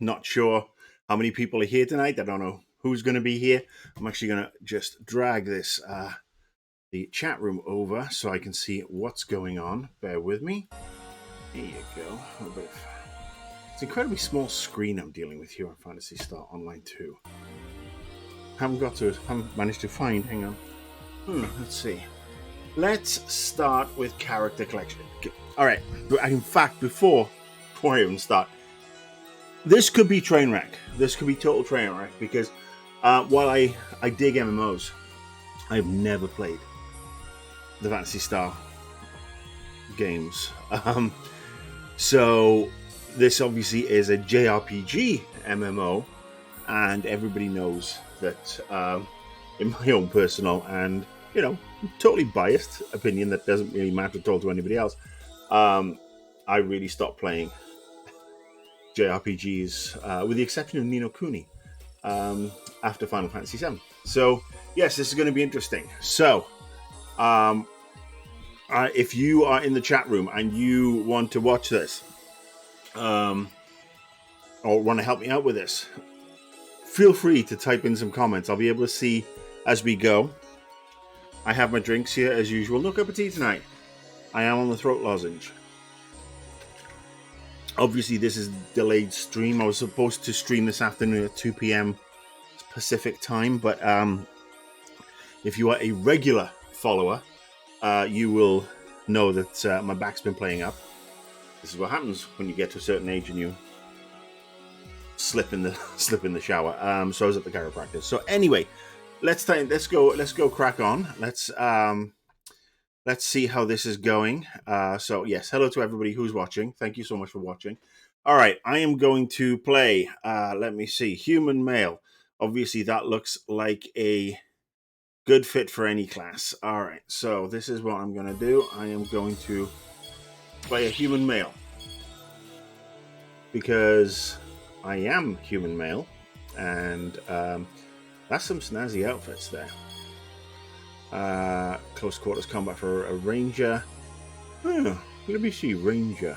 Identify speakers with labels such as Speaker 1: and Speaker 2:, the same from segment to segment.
Speaker 1: Not sure how many people are here tonight. I don't know who's going to be here. I'm actually going to just drag this the chat room over so I can see what's going on. Bear with me. There you go. It's an incredibly small screen I'm dealing with here on Phantasy Star Online 2. Haven't managed to find. Hang on. Let's see. Let's start with character collection. All right. In fact, before I even start, this could be train wreck. This could be total train wreck because while I dig MMOs, I've never played the Phantasy Star games. So this obviously is a JRPG MMO, and everybody knows that in my own personal and totally biased opinion that doesn't really matter at all to anybody else, I really stopped playing JRPGs with the exception of Ni no Kuni after Final Fantasy VII. So yes, this is going to be interesting. So if you are in the chat room and you want to watch this or want to help me out with this, feel free to type in some comments. I'll be able to see as we go. I have my drinks here as usual. No cup of tea tonight. I am on the throat lozenge. Obviously, this is delayed stream. I was supposed to stream this afternoon at 2 p.m. Pacific time, but if you are a regular follower, you will know that my back's been playing up. This is what happens when you get to a certain age and you slip in the shower. So I was at the chiropractor. So anyway, let's go crack on. Let's see how this is going. So yes, hello to everybody who's watching. Thank you so much for watching. All right, I am going to play. Let me see, human male. Obviously, that looks like a good fit for any class. All right, so this is what I'm going to do. I am going to play a human male because I am human male, and that's some snazzy outfits there. Close quarters combat for a ranger. Let me see, ranger.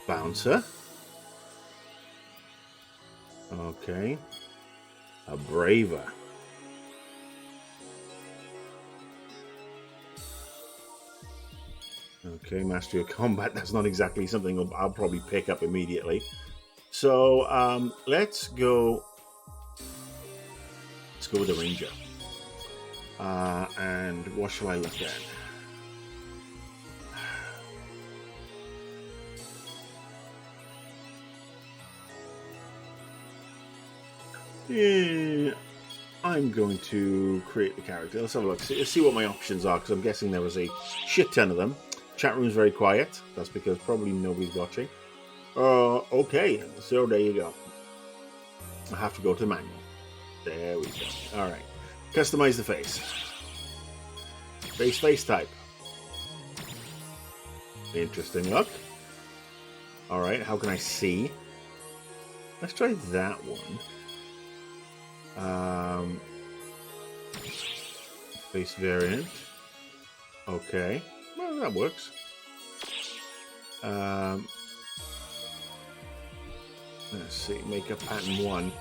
Speaker 1: Bouncer. Okay. A braver. Okay, mastery of combat. That's not exactly something I'll probably pick up immediately. So let's go with the ranger. And what shall I look at? Yeah, I'm going to create the character. Let's have a look. See what my options are, because I'm guessing there was a shit ton of them. Chat room's very quiet. That's because probably nobody's watching. Okay, so there you go. I have to go to the manual. There we go. All right. Customize the face. Face type. Interesting look. All right, how can I see? Let's try that one. Face variant. Okay, well that works. Let's see, makeup pattern 1.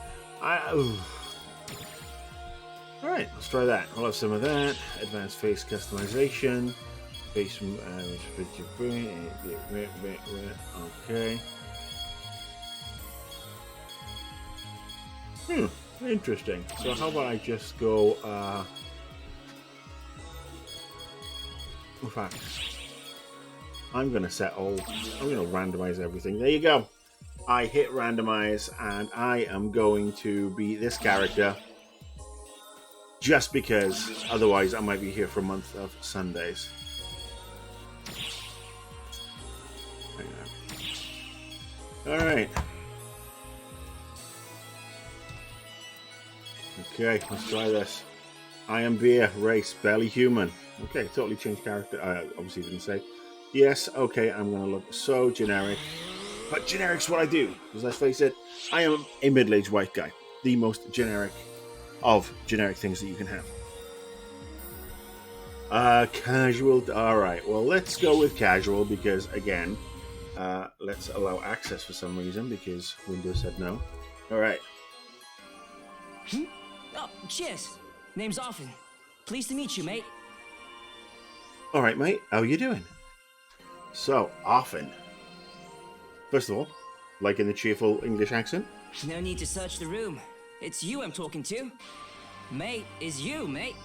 Speaker 1: Alright, let's try that. I'll have some of that. Advanced face customization. Face. Okay. Interesting. So how about I just go. In fact, I'm going to randomize everything. There you go. I hit randomize, and I am going to be this character. Just because, otherwise I might be here for a month of Sundays. Alright. Okay, let's try this. I am beer, race, barely human. Okay, totally changed character. Obviously didn't say. Yes, okay, I'm going to look so generic. But generic's what I do. Because let's face it, I am a middle-aged white guy. The most generic of generic things that you can have. Casual. All right. Well, let's go with casual because, again, Let's allow access for some reason because Windows said no. All right.
Speaker 2: Oh, cheers. Name's Arfin. Pleased to meet you, mate.
Speaker 1: All right, mate. How you doing? So, Arfin. First of all, like in the cheerful English accent?
Speaker 2: No need to search the room. It's you I'm talking to. Mate is you, mate.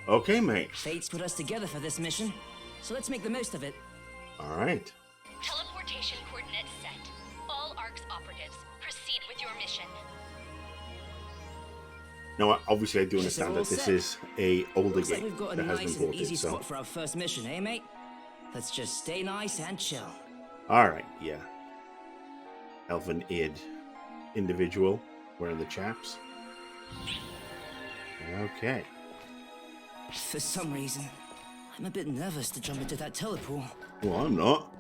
Speaker 1: Okay, mate.
Speaker 2: Fate's put us together for this mission, so let's make the most of it.
Speaker 1: All right.
Speaker 3: Teleportation coordinates set. All ARC's operatives, proceed with your mission.
Speaker 1: Now, obviously, I do understand that this is a older
Speaker 2: Looks like
Speaker 1: game
Speaker 2: we've got a
Speaker 1: that has
Speaker 2: nice
Speaker 1: been
Speaker 2: and easy
Speaker 1: ported. So,
Speaker 2: spot for our first mission, eh, mate? Let's just stay nice and chill.
Speaker 1: all right, yeah. Elven-eared individual wearing the chaps. Okay.
Speaker 2: For some reason, I'm a bit nervous to jump into that teleport.
Speaker 1: Well, I'm not.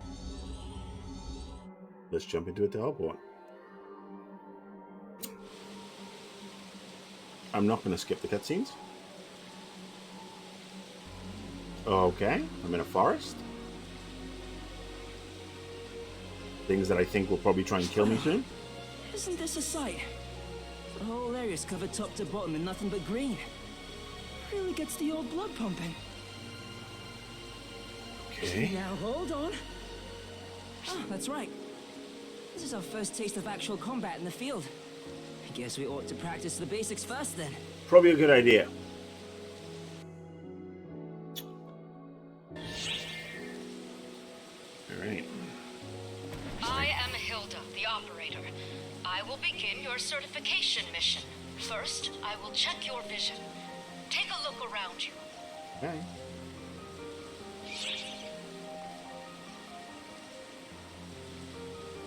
Speaker 1: Let's jump into a teleport. I'm not going to skip the cutscenes. Okay, I'm in a forest. Things that I think will probably try and kill me soon.
Speaker 2: Isn't this a sight? The whole area's covered top to bottom in nothing but green. Really gets the old blood pumping.
Speaker 1: Okay.
Speaker 2: Now hold on. Oh, that's right. This is our first taste of actual combat in the field. I guess we ought to practice the basics first then.
Speaker 1: Probably a good idea. Alright.
Speaker 3: I am Hilda, the operator. I will begin your certification mission. First, I will check your vision. Take a look around you.
Speaker 1: Okay.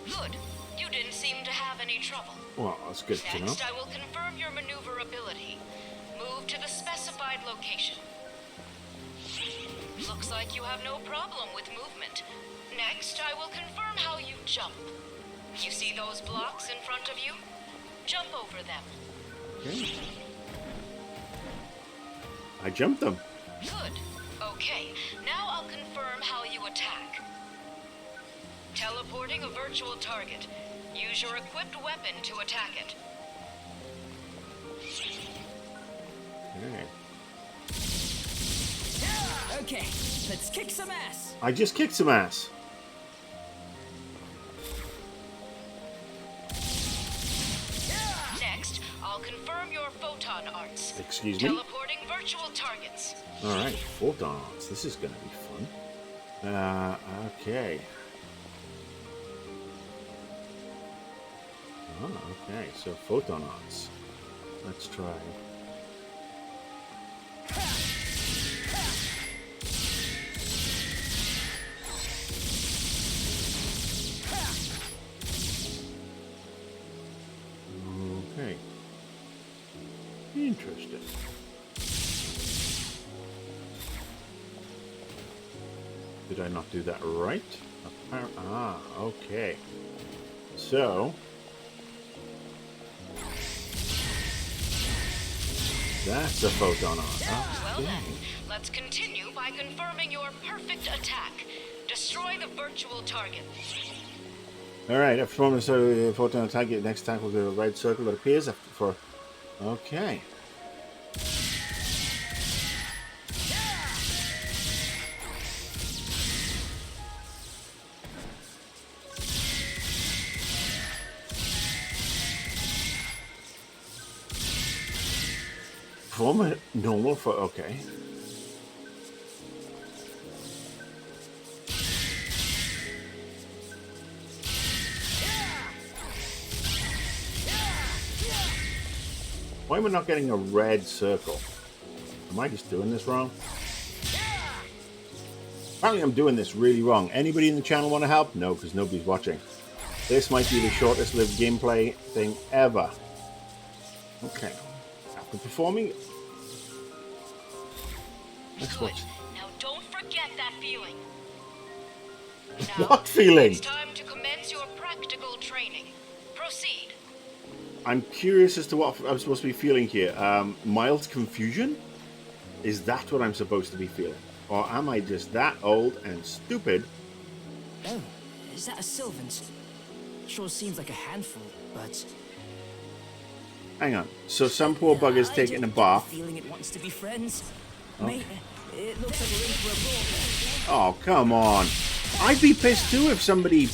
Speaker 3: Good. You didn't seem to have any trouble.
Speaker 1: Well, that's good to know.
Speaker 3: Next, I will confirm your maneuverability. Move to the specified location. Looks like you have no problem with movement. Next, I will confirm how you jump. You see those blocks in front of you? Jump over them.
Speaker 1: Okay. I jumped them.
Speaker 3: Good. Okay, now I'll confirm how you attack. Teleporting a virtual target. Use your equipped weapon to attack it.
Speaker 1: Alright.
Speaker 2: Okay, let's kick some ass.
Speaker 1: I just kicked some ass.
Speaker 3: Next, I'll confirm your photon arts.
Speaker 1: Excuse me?
Speaker 3: Teleporting virtual targets.
Speaker 1: Alright, photon arts. This is going to be fun. Okay. Oh, okay. So photon arts. Let's try. Okay. Interesting. Did I not do that right? Okay. So that's a photon arc.
Speaker 3: Well then, let's continue by confirming your perfect attack. Destroy the virtual target.
Speaker 1: Alright, after performing a photon attack, your next attack will be a red circle that appears after for. Okay. Perform a normal for. Okay. Why am I not getting a red circle? Am I just doing this wrong? Apparently I'm doing this really wrong. Anybody in the channel want to help? No, because nobody's watching. This might be the shortest lived gameplay thing ever. Okay. After performing... Let's watch.
Speaker 3: Now don't forget that feeling. Now,
Speaker 1: What feeling?
Speaker 3: It's time to commence your practical training. Proceed.
Speaker 1: I'm curious as to what I'm supposed to be feeling here. Mild confusion? Is that what I'm supposed to be feeling? Or am I just that old and stupid?
Speaker 2: Oh, Is that a Sylvan's? Sure seems like a handful, but...
Speaker 1: Hang on. So some poor bugger's taking a bath.
Speaker 2: Feeling it wants to be friends. Mate, it looks like we're in for a brawl.
Speaker 1: Oh, come on. I'd be pissed too if somebody...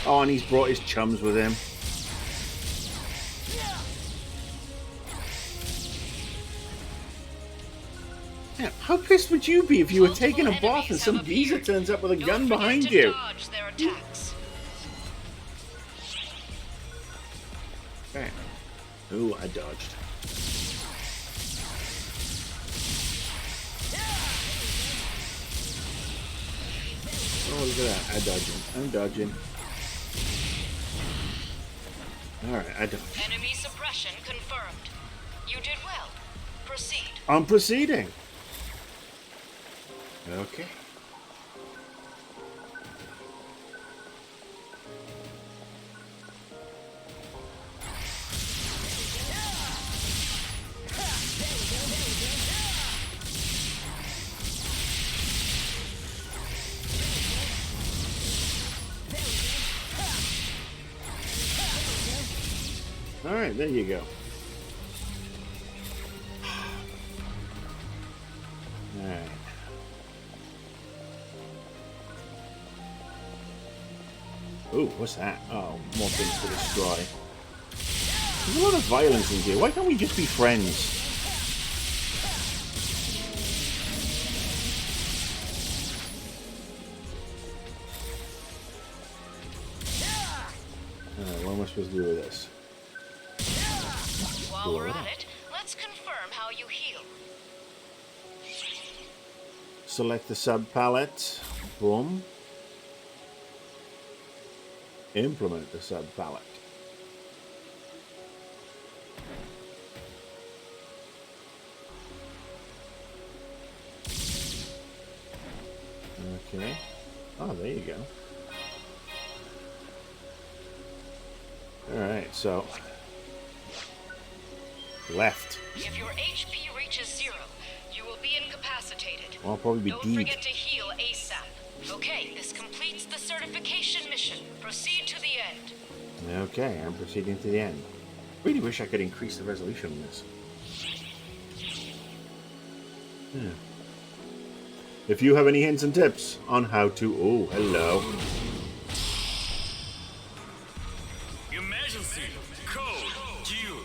Speaker 1: Oh, and he's brought his chums with him. Yeah, how pissed would you be if you were taking a bath and some geezer turns up with a gun behind you?
Speaker 3: Dodge their attacks.
Speaker 1: Okay. Ooh, I dodged. Oh, look at that. I'm dodging. Alright, I dodged.
Speaker 3: Enemy suppression confirmed. You did well. Proceed.
Speaker 1: I'm proceeding. Okay. All right, there you go. All right. Ooh, what's that? Oh, more things to destroy. There's a lot of violence in here. Why can't we just be friends? What am I supposed to do with this?
Speaker 3: While we're at it, let's confirm how you heal.
Speaker 1: Select the sub-palette. Boom. Implement the sub-palette. Okay. Oh, there you go. Alright, so... left.
Speaker 3: If your HP reaches 0, you will be incapacitated.
Speaker 1: Well, I'll probably be
Speaker 3: Don't
Speaker 1: deed.
Speaker 3: forget to heal ASAP. Okay, this completes the certification mission. Proceed to the end.
Speaker 1: Okay, I'm proceeding to the end. Really wish I could increase the resolution on this. Yeah. If you have any hints and tips on how to... Oh, hello.
Speaker 4: Emergency code Q.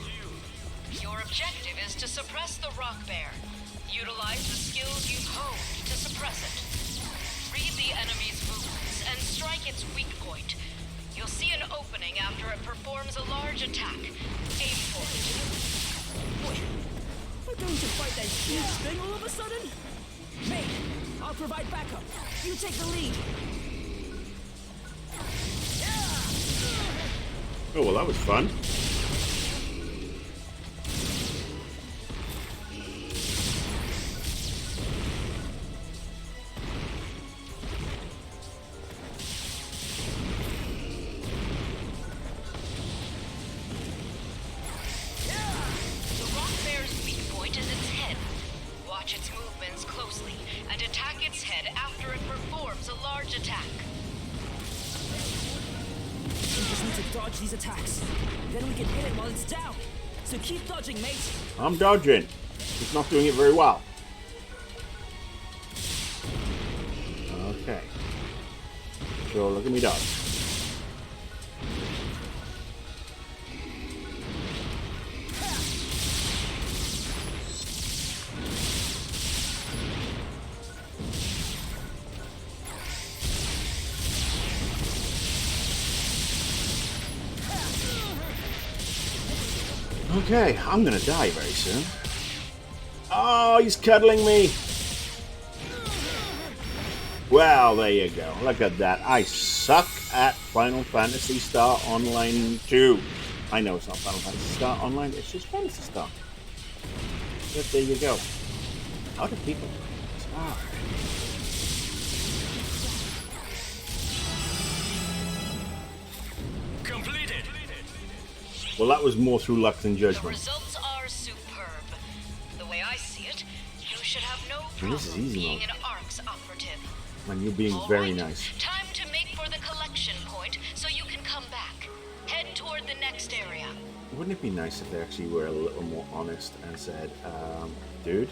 Speaker 3: Your objective is to suppress the rock bear. Utilize the skills you've honed to suppress it. Read the enemy's movements and strike its weak point. You'll see an opening after it performs a large attack. Aim for it.
Speaker 2: Wait, we're going to fight that huge thing all of a sudden? Mate, I'll provide backup. You take the lead.
Speaker 1: Oh, well, that was fun.
Speaker 3: The rock bear's weak point is its head. Watch its movements closely and attack its head after it performs a large attack.
Speaker 2: We just need to dodge these attacks. Then we can hit it while it's down. So keep dodging, mate.
Speaker 1: I'm dodging. It's not doing it very well. Okay. So look at me dodge. Okay, I'm gonna die very soon. Oh, he's cuddling me. Well, there you go. Look at that. I suck at Final Fantasy Star Online 2. I know it's not Final Fantasy Star Online, it's just Fantasy Star. But there you go. How do people do this? Ah.
Speaker 4: Completed.
Speaker 1: Well, that was more through luck than
Speaker 3: The
Speaker 1: judgment.
Speaker 3: results are superb. The way I see it, you should have no
Speaker 1: Well, this is
Speaker 3: problem
Speaker 1: easy
Speaker 3: being
Speaker 1: mode.
Speaker 3: an ARC's operative.
Speaker 1: And you're being
Speaker 3: All
Speaker 1: very
Speaker 3: right,
Speaker 1: nice.
Speaker 3: time to make for the collection point so you can come back. Head toward the next area.
Speaker 1: Wouldn't it be nice if they actually were a little more honest and said, dude,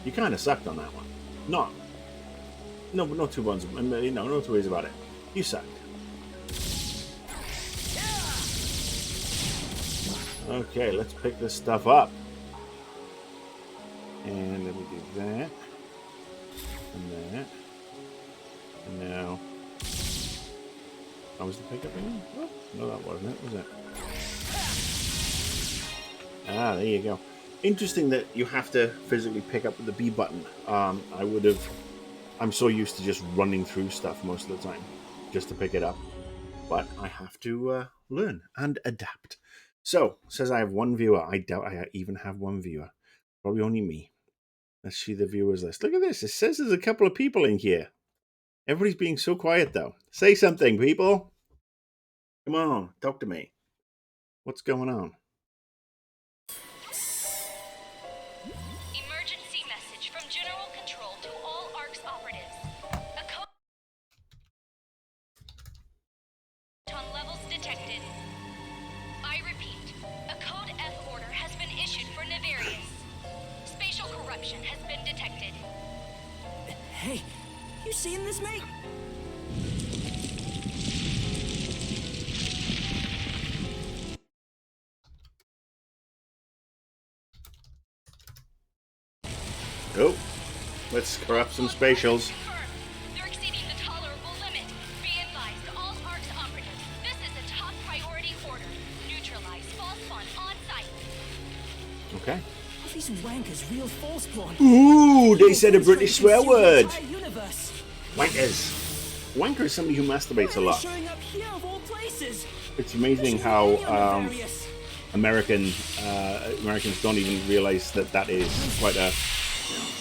Speaker 1: you kind of sucked on that one. No two ones, no two ways about it. You sucked. Okay, let's pick this stuff up. And then we do that. And that. And now... How was the pickup again? Oh, no, that wasn't it, was it? Ah, there you go. Interesting that you have to physically pick up the B button. I'm so used to just running through stuff most of the time, just to pick it up. But I have to learn and adapt. So, it says I have one viewer. I doubt I even have one viewer. Probably only me. Let's see the viewers list. Look at this. It says there's a couple of people in here. Everybody's being so quiet, though. Say something, people. Come on, talk to me. What's going on?
Speaker 3: Emergency message from General Control to all ARC's operatives. A code on levels detected. I repeat, a Code F order has been issued for Nefarious. Spatial corruption has been detected.
Speaker 2: Hey, you seeing this, mate?
Speaker 1: Oh, let's corrupt some spatials.
Speaker 3: Confirmed. They're exceeding the tolerable limit. Be advised, all ARC's operatives. This is a top priority order. Neutralize false fun on site.
Speaker 1: Okay.
Speaker 2: Are these wankers real false spawn?
Speaker 1: Ooh, they said a British swear word.
Speaker 2: Universe.
Speaker 1: Wankers. Wanker is somebody who masturbates a lot.
Speaker 2: Showing up here of all places.
Speaker 1: It's amazing how Americans don't even realize that is quite a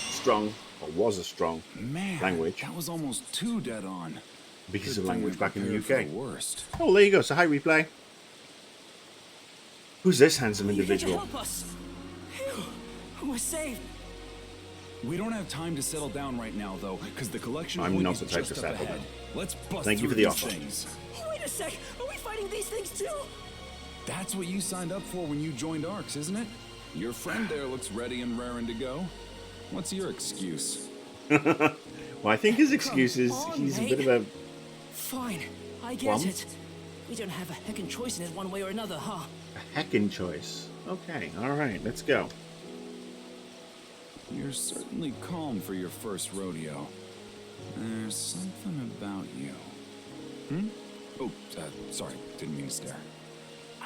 Speaker 1: strong, or was a strong, language.
Speaker 5: That was almost too dead on.
Speaker 1: Because
Speaker 5: Good
Speaker 1: of
Speaker 5: thing
Speaker 1: language
Speaker 5: we
Speaker 1: back in the
Speaker 5: prepared
Speaker 1: UK.
Speaker 5: for the worst.
Speaker 1: Oh, there you go. So hi, replay. Who's this handsome
Speaker 2: You here to
Speaker 1: individual?
Speaker 2: help us. Phew. We're saved.
Speaker 5: We don't have time to settle down right now, though, because the collection
Speaker 1: I'm
Speaker 5: point
Speaker 1: not
Speaker 5: is
Speaker 1: the type
Speaker 5: just
Speaker 1: to
Speaker 5: up
Speaker 1: settle
Speaker 5: ahead.
Speaker 1: down.
Speaker 5: Let's bust
Speaker 1: Thank you
Speaker 5: through
Speaker 1: for the
Speaker 5: these
Speaker 1: offer.
Speaker 5: things.
Speaker 2: Wait a sec. Are we fighting these things too?
Speaker 5: That's what you signed up for when you joined ARCS, isn't it? Your friend there looks ready and raring to go. What's your excuse?
Speaker 1: Well, I think his excuse is
Speaker 2: Come on,
Speaker 1: he's a
Speaker 2: mate.
Speaker 1: bit of a...
Speaker 2: Fine. I get
Speaker 1: Plum?
Speaker 2: it. We don't have a heckin' choice in it one way or another, huh?
Speaker 1: A heckin' choice. Okay, alright, let's go.
Speaker 5: You're certainly calm for your first rodeo. There's something about you. Oh, sorry, didn't mean to stare.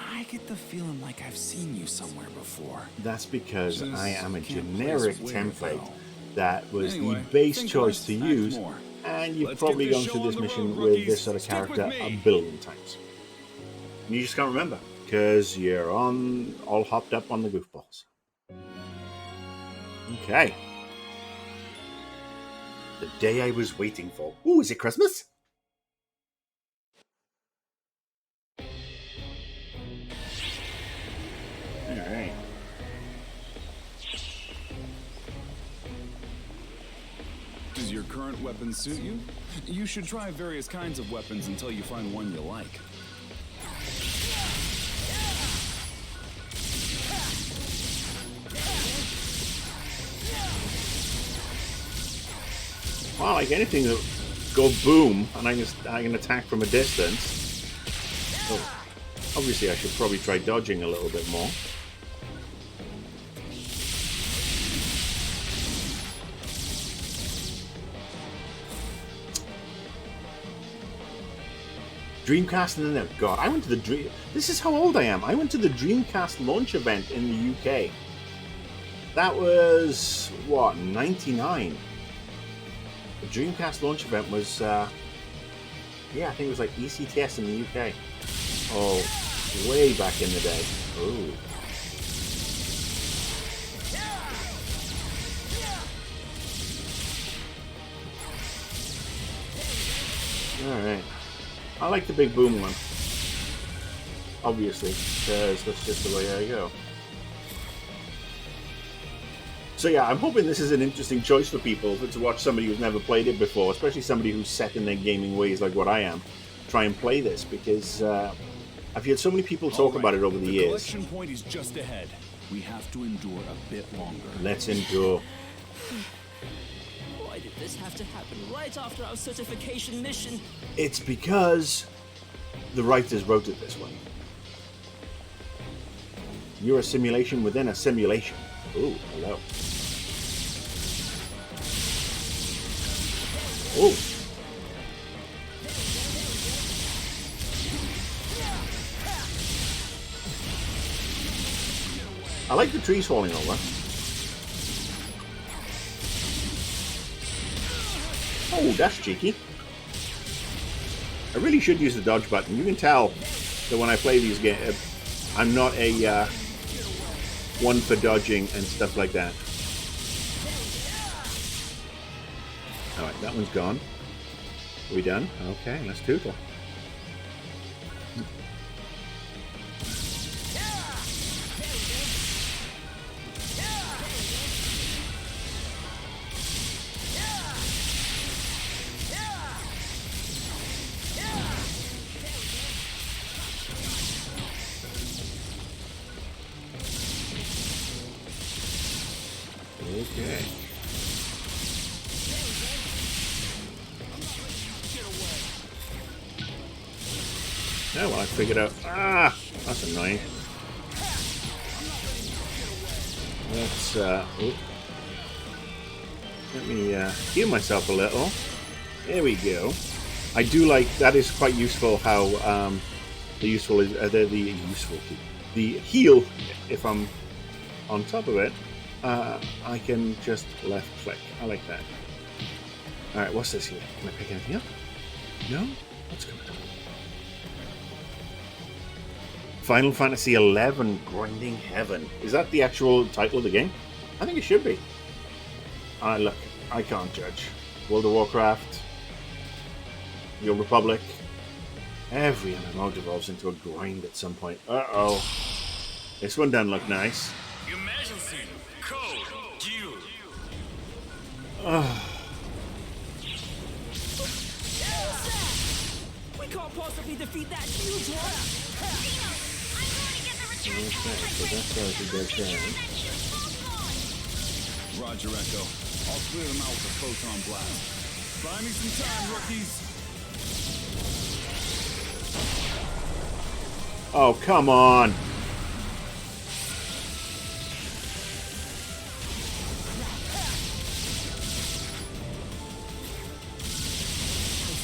Speaker 5: I get the feeling like I've seen you somewhere before.
Speaker 1: That's because
Speaker 5: Just
Speaker 1: I am a
Speaker 5: can't
Speaker 1: generic
Speaker 5: place where,
Speaker 1: template
Speaker 5: though.
Speaker 1: that was
Speaker 5: Anyway,
Speaker 1: the base
Speaker 5: think
Speaker 1: choice
Speaker 5: less,
Speaker 1: to
Speaker 5: act
Speaker 1: use,
Speaker 5: more.
Speaker 1: and you've
Speaker 5: Let's
Speaker 1: probably
Speaker 5: get
Speaker 1: gone
Speaker 5: this
Speaker 1: through
Speaker 5: show
Speaker 1: this
Speaker 5: on the
Speaker 1: mission
Speaker 5: road,
Speaker 1: with
Speaker 5: rookies.
Speaker 1: this sort of
Speaker 5: Stick with
Speaker 1: character
Speaker 5: me.
Speaker 1: a billion times. And you just can't remember, because you're all hopped up on the goofballs. Okay. The day I was waiting for. Ooh, is it Christmas? Alright.
Speaker 5: Does your current weapon suit you? You should try various kinds of weapons until you find one you like.
Speaker 1: Well, like anything that go boom, and I can attack from a distance. Oh, obviously, I should probably try dodging a little bit more. Dreamcast and then God, I went to the Dream. This is how old I am. I went to the Dreamcast launch event in the UK. That was what, 99. The Dreamcast launch event was, yeah, I think it was like ECTS in the UK. Oh, way back in the day. Ooh. Alright. I like the big boom one. Obviously, because that's just the way I go. So yeah, I'm hoping this is an interesting choice for people to watch somebody who's never played it before, especially somebody who's set in their gaming ways like what I am, try and play this, because I've heard so many people talk about it over the years.
Speaker 5: The collection point is just ahead. We have to endure a bit longer.
Speaker 1: Let's endure.
Speaker 2: Why did this have to happen right after our certification mission?
Speaker 1: It's because the writers wrote it this way. You're a simulation within a simulation. Ooh, hello. Ooh. I like the trees falling over. Oh, that's cheeky. I really should use the dodge button. You can tell that when I play these games, I'm not a one for dodging and stuff like that. Alright, that one's gone. Are we done? Okay, let's tootle. Okay. Oh, well, I figured out. Ah, that's annoying. Let's, let me heal myself a little. There we go. I do like, that is quite useful how, the useful is, the heal, if I'm on top of it, I can just left click. I like that. Alright, what's this here? Can I pick anything up? No? What's coming up? Final Fantasy XI Grinding Heaven. Is that the actual title of the game? I think it should be. Look, I can't judge. World of Warcraft, Your Republic, every MMO devolves into a grind at some point. Uh-oh. This one doesn't look nice.
Speaker 4: Emergency code due.
Speaker 2: We can't possibly defeat that huge one!
Speaker 1: Okay, so that's how it goes down.
Speaker 5: Roger, Echo. I'll clear them out with a photon blast. Buy me some time, rookies.
Speaker 1: Oh, come on.
Speaker 2: I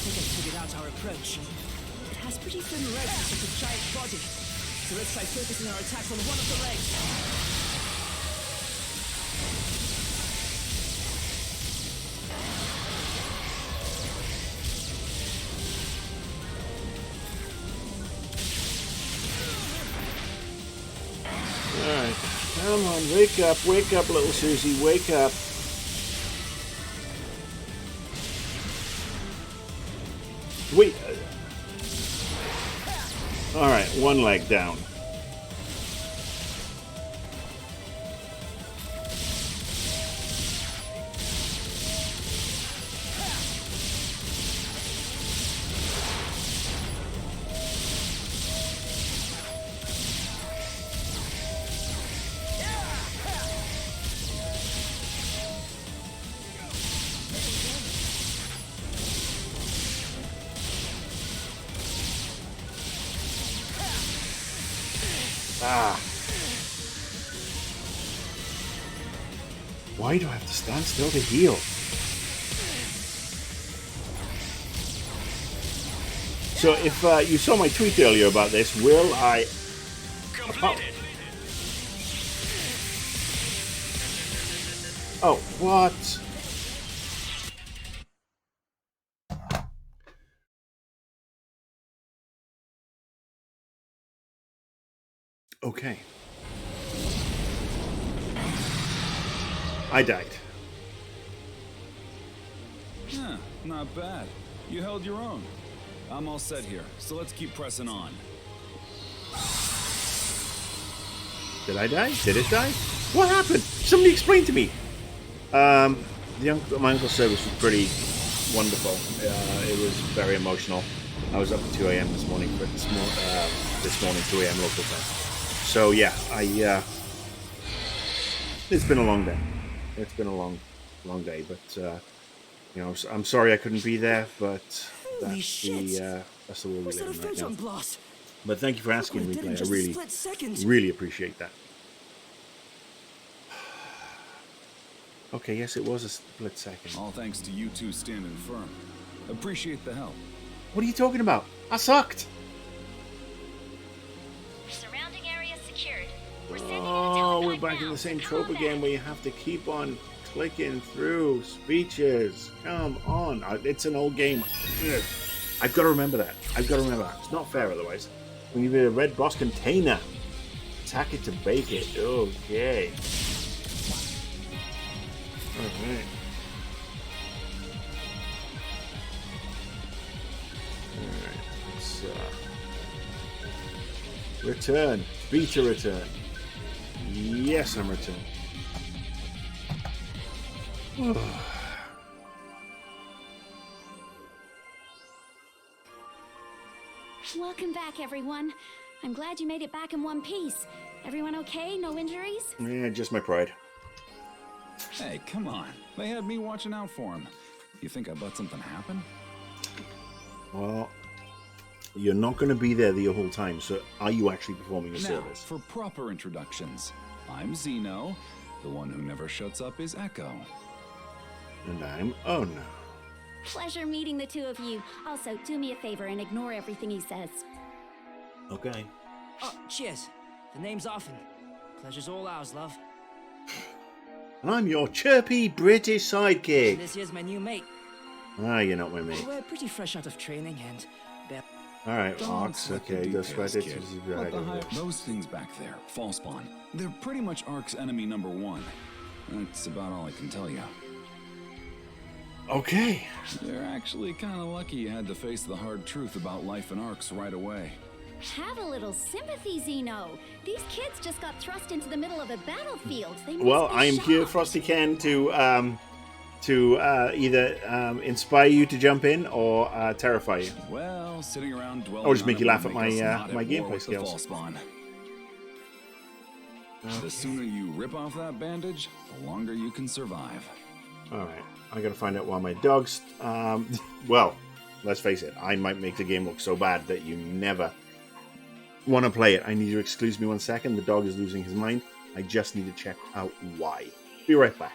Speaker 2: think I figured out our approach. It has pretty thin legs for such a giant body. So let's try focusing our attacks on one of the legs.
Speaker 1: Alright, come on, wake up, little Susie, wake up. Wait. Alright, one leg down. Ah. Why do I have to stand still to heal? So if you saw my tweet earlier about this, will I...
Speaker 4: Completed.
Speaker 1: Oh, what? Okay. I died.
Speaker 5: Huh, not bad. You held your own. I'm all set here, so let's keep pressing on.
Speaker 1: Did I die? Did it die? What happened? Somebody explain to me. My uncle's service was pretty wonderful. It was very emotional. I was up at 2 a.m. this morning, but this morning 2 a.m. local time. So yeah, it's been a long day. It's been a long day, but I'm sorry I couldn't be there, but
Speaker 2: Holy
Speaker 1: that's
Speaker 2: shit.
Speaker 1: that's the world we
Speaker 2: What's that
Speaker 1: live in right
Speaker 2: photon
Speaker 1: now.
Speaker 2: blast?
Speaker 1: But thank you for asking,
Speaker 2: What I did in
Speaker 1: Replay. I
Speaker 2: just a
Speaker 1: really,
Speaker 2: split second.
Speaker 1: really appreciate that. Okay, yes, it was a split second.
Speaker 5: All thanks to you two standing firm. Appreciate the help.
Speaker 1: What are you talking about? I sucked.
Speaker 6: Surrounding area secured. We're sending in a
Speaker 1: Oh, we're
Speaker 6: telepod
Speaker 1: back in
Speaker 6: now,
Speaker 1: the same
Speaker 6: so
Speaker 1: trope
Speaker 6: come
Speaker 1: again
Speaker 6: back.
Speaker 1: where you have to keep on clicking through speeches. Come on. It's an old game. Ugh. I've got to remember that. It's not fair otherwise. We need a red boss container. Attack it to bake it. Okay. Alright. Alright. Let's return. Beta return. Yes, I'm returned.
Speaker 6: Welcome back, everyone. I'm glad you made it back in one piece. Everyone okay? No injuries?
Speaker 1: Yeah, just my pride.
Speaker 5: Hey, come on. They had me watching out for him. You think I let something happen?
Speaker 1: Well, you're not going to be there the whole time, so are you actually performing a
Speaker 5: Now,
Speaker 1: service?
Speaker 5: for proper introductions. I'm Zeno. The one who never shuts up is Echo.
Speaker 1: And I'm Oh no.
Speaker 6: Pleasure meeting the two of you. Also, do me a favor and ignore everything he says.
Speaker 1: Okay.
Speaker 2: Oh, cheers. The name's Often. Pleasure's all ours, love.
Speaker 1: And I'm your chirpy British
Speaker 2: And
Speaker 1: sidekick.
Speaker 2: this here's my new mate.
Speaker 1: Ah, you're not with me.
Speaker 2: We're pretty fresh out of training and...
Speaker 1: Alright,
Speaker 5: Don't
Speaker 1: Ox.
Speaker 5: sweat the
Speaker 1: Okay, does
Speaker 5: details,
Speaker 1: sweat it.
Speaker 5: kid.
Speaker 1: This is
Speaker 5: Let
Speaker 1: right
Speaker 5: the
Speaker 1: over
Speaker 5: hi-
Speaker 1: there.
Speaker 5: Those things back there, Fallspawn, they're pretty much Ark's enemy number one. That's about all I can tell you.
Speaker 1: Okay.
Speaker 5: You're actually kind of lucky you had to face the hard truth about life in Arks right away.
Speaker 6: Have a little sympathy, Zeno. These kids just got thrust into the middle of a battlefield. They must
Speaker 1: Well,
Speaker 6: be
Speaker 1: I am here,
Speaker 6: shocked.
Speaker 1: Frosty Ken, to either inspire you to jump in or terrify you.
Speaker 5: Well, sitting around dwelling
Speaker 1: Or just
Speaker 5: on
Speaker 1: make
Speaker 5: it
Speaker 1: you laugh
Speaker 5: would
Speaker 1: at
Speaker 5: make us
Speaker 1: my,
Speaker 5: not
Speaker 1: my
Speaker 5: at war
Speaker 1: gameplay
Speaker 5: with the
Speaker 1: skills.
Speaker 5: Fallspawn. The sooner you rip off that bandage, the longer you can survive.
Speaker 1: Alright, I gotta find out why my dog's... well, let's face it, I might make the game look so bad that you never want to play it. I need you to excuse me 1 second. The dog is losing his mind. I just need to check out why. Be right back.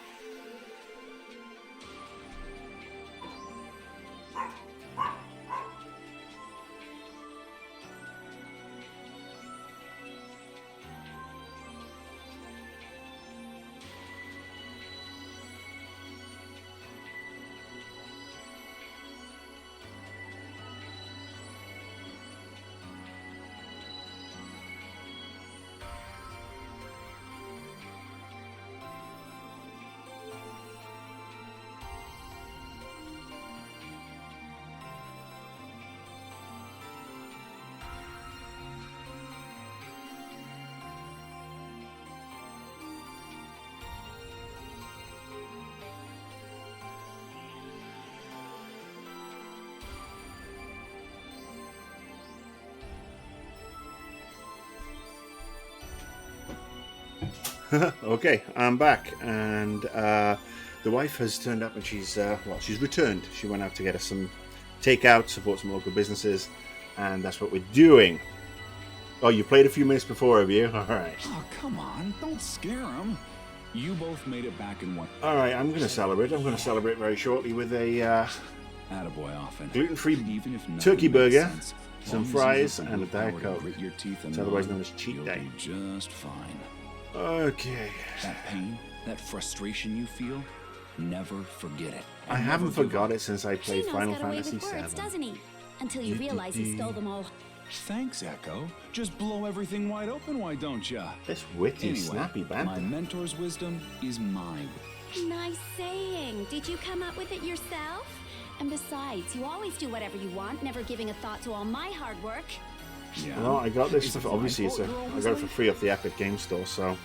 Speaker 1: Okay, I'm back, and the wife has turned up, and she's returned. She went out to get us some takeout, support some local businesses, and that's what we're doing. Oh, you played a few minutes before, have you? All right.
Speaker 5: Oh, come on, don't scare him. You both made it back in one.
Speaker 1: All right, I'm going to celebrate. I'm going to celebrate very shortly with a
Speaker 5: Attaboy, Often.
Speaker 1: gluten-free
Speaker 5: Even if nothing
Speaker 1: turkey
Speaker 5: makes
Speaker 1: burger,
Speaker 5: sense,
Speaker 1: some
Speaker 5: long as you
Speaker 1: fries,
Speaker 5: have the
Speaker 1: and a Diet
Speaker 5: willpower to
Speaker 1: Coke.
Speaker 5: grit your teeth and
Speaker 1: It's otherwise
Speaker 5: nod,
Speaker 1: known as cheat
Speaker 5: you'll
Speaker 1: day.
Speaker 5: be just fine.
Speaker 1: Okay.
Speaker 5: That pain, that frustration you feel, never forget it.
Speaker 1: I
Speaker 5: And
Speaker 1: haven't
Speaker 5: never give
Speaker 1: forgot
Speaker 5: up.
Speaker 1: it since I played
Speaker 6: Zeno's
Speaker 1: Final
Speaker 6: got away
Speaker 1: Fantasy
Speaker 6: with words,
Speaker 1: VII.
Speaker 6: doesn't he? Until you realize he stole them all.
Speaker 5: Thanks, Echo. Just blow everything wide open, why don't ya?
Speaker 1: This witty,
Speaker 5: Anyway,
Speaker 1: snappy
Speaker 5: my
Speaker 1: banter.
Speaker 5: mentor's wisdom is mine.
Speaker 6: Nice saying. Did you come up with it yourself? And besides, you always do whatever you want, never giving a thought to all my hard work.
Speaker 5: Yeah.
Speaker 1: Well, I got this
Speaker 5: Is it
Speaker 1: for,
Speaker 5: my
Speaker 1: obviously
Speaker 5: fault you're
Speaker 1: I
Speaker 5: always
Speaker 1: got it for
Speaker 5: late?
Speaker 1: free off the Epic Game Store, so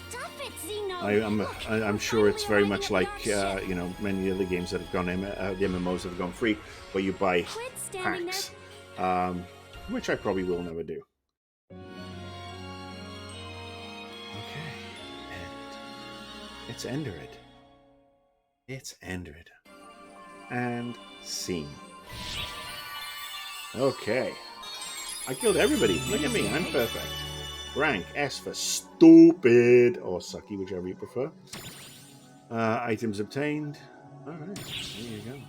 Speaker 6: Stop it, Zeno!
Speaker 1: I'm sure it's very
Speaker 6: Finally
Speaker 1: much
Speaker 6: arriving
Speaker 1: like
Speaker 6: at the Ark ship.
Speaker 1: you know, many other games that have gone the MMOs that have gone free, where you buy
Speaker 6: Quit standing
Speaker 1: packs, which I probably will never do. Okay, and it's Endred. It's Endred. And scene. Okay. I killed everybody. Look at me, I'm perfect. Rank S for stupid, or sucky, whichever you prefer. Items obtained. Alright, there you go.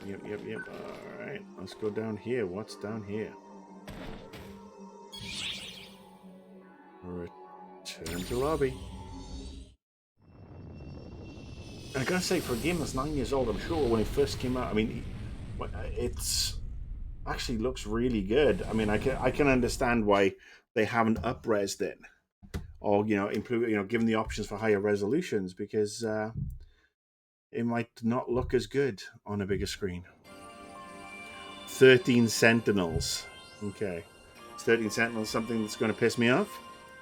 Speaker 1: Yep. Alright, let's go down here. What's down here? Return to lobby. I gotta say, for a game that's 9 years old, I'm sure when it first came out, I mean, it's actually looks really good. I mean, I can understand why they haven't up-resed it, or you know, improve, you know, given the options for higher resolutions, because it might not look as good on a bigger screen. 13 Sentinels. Okay, is 13 Sentinels something that's going to piss me off?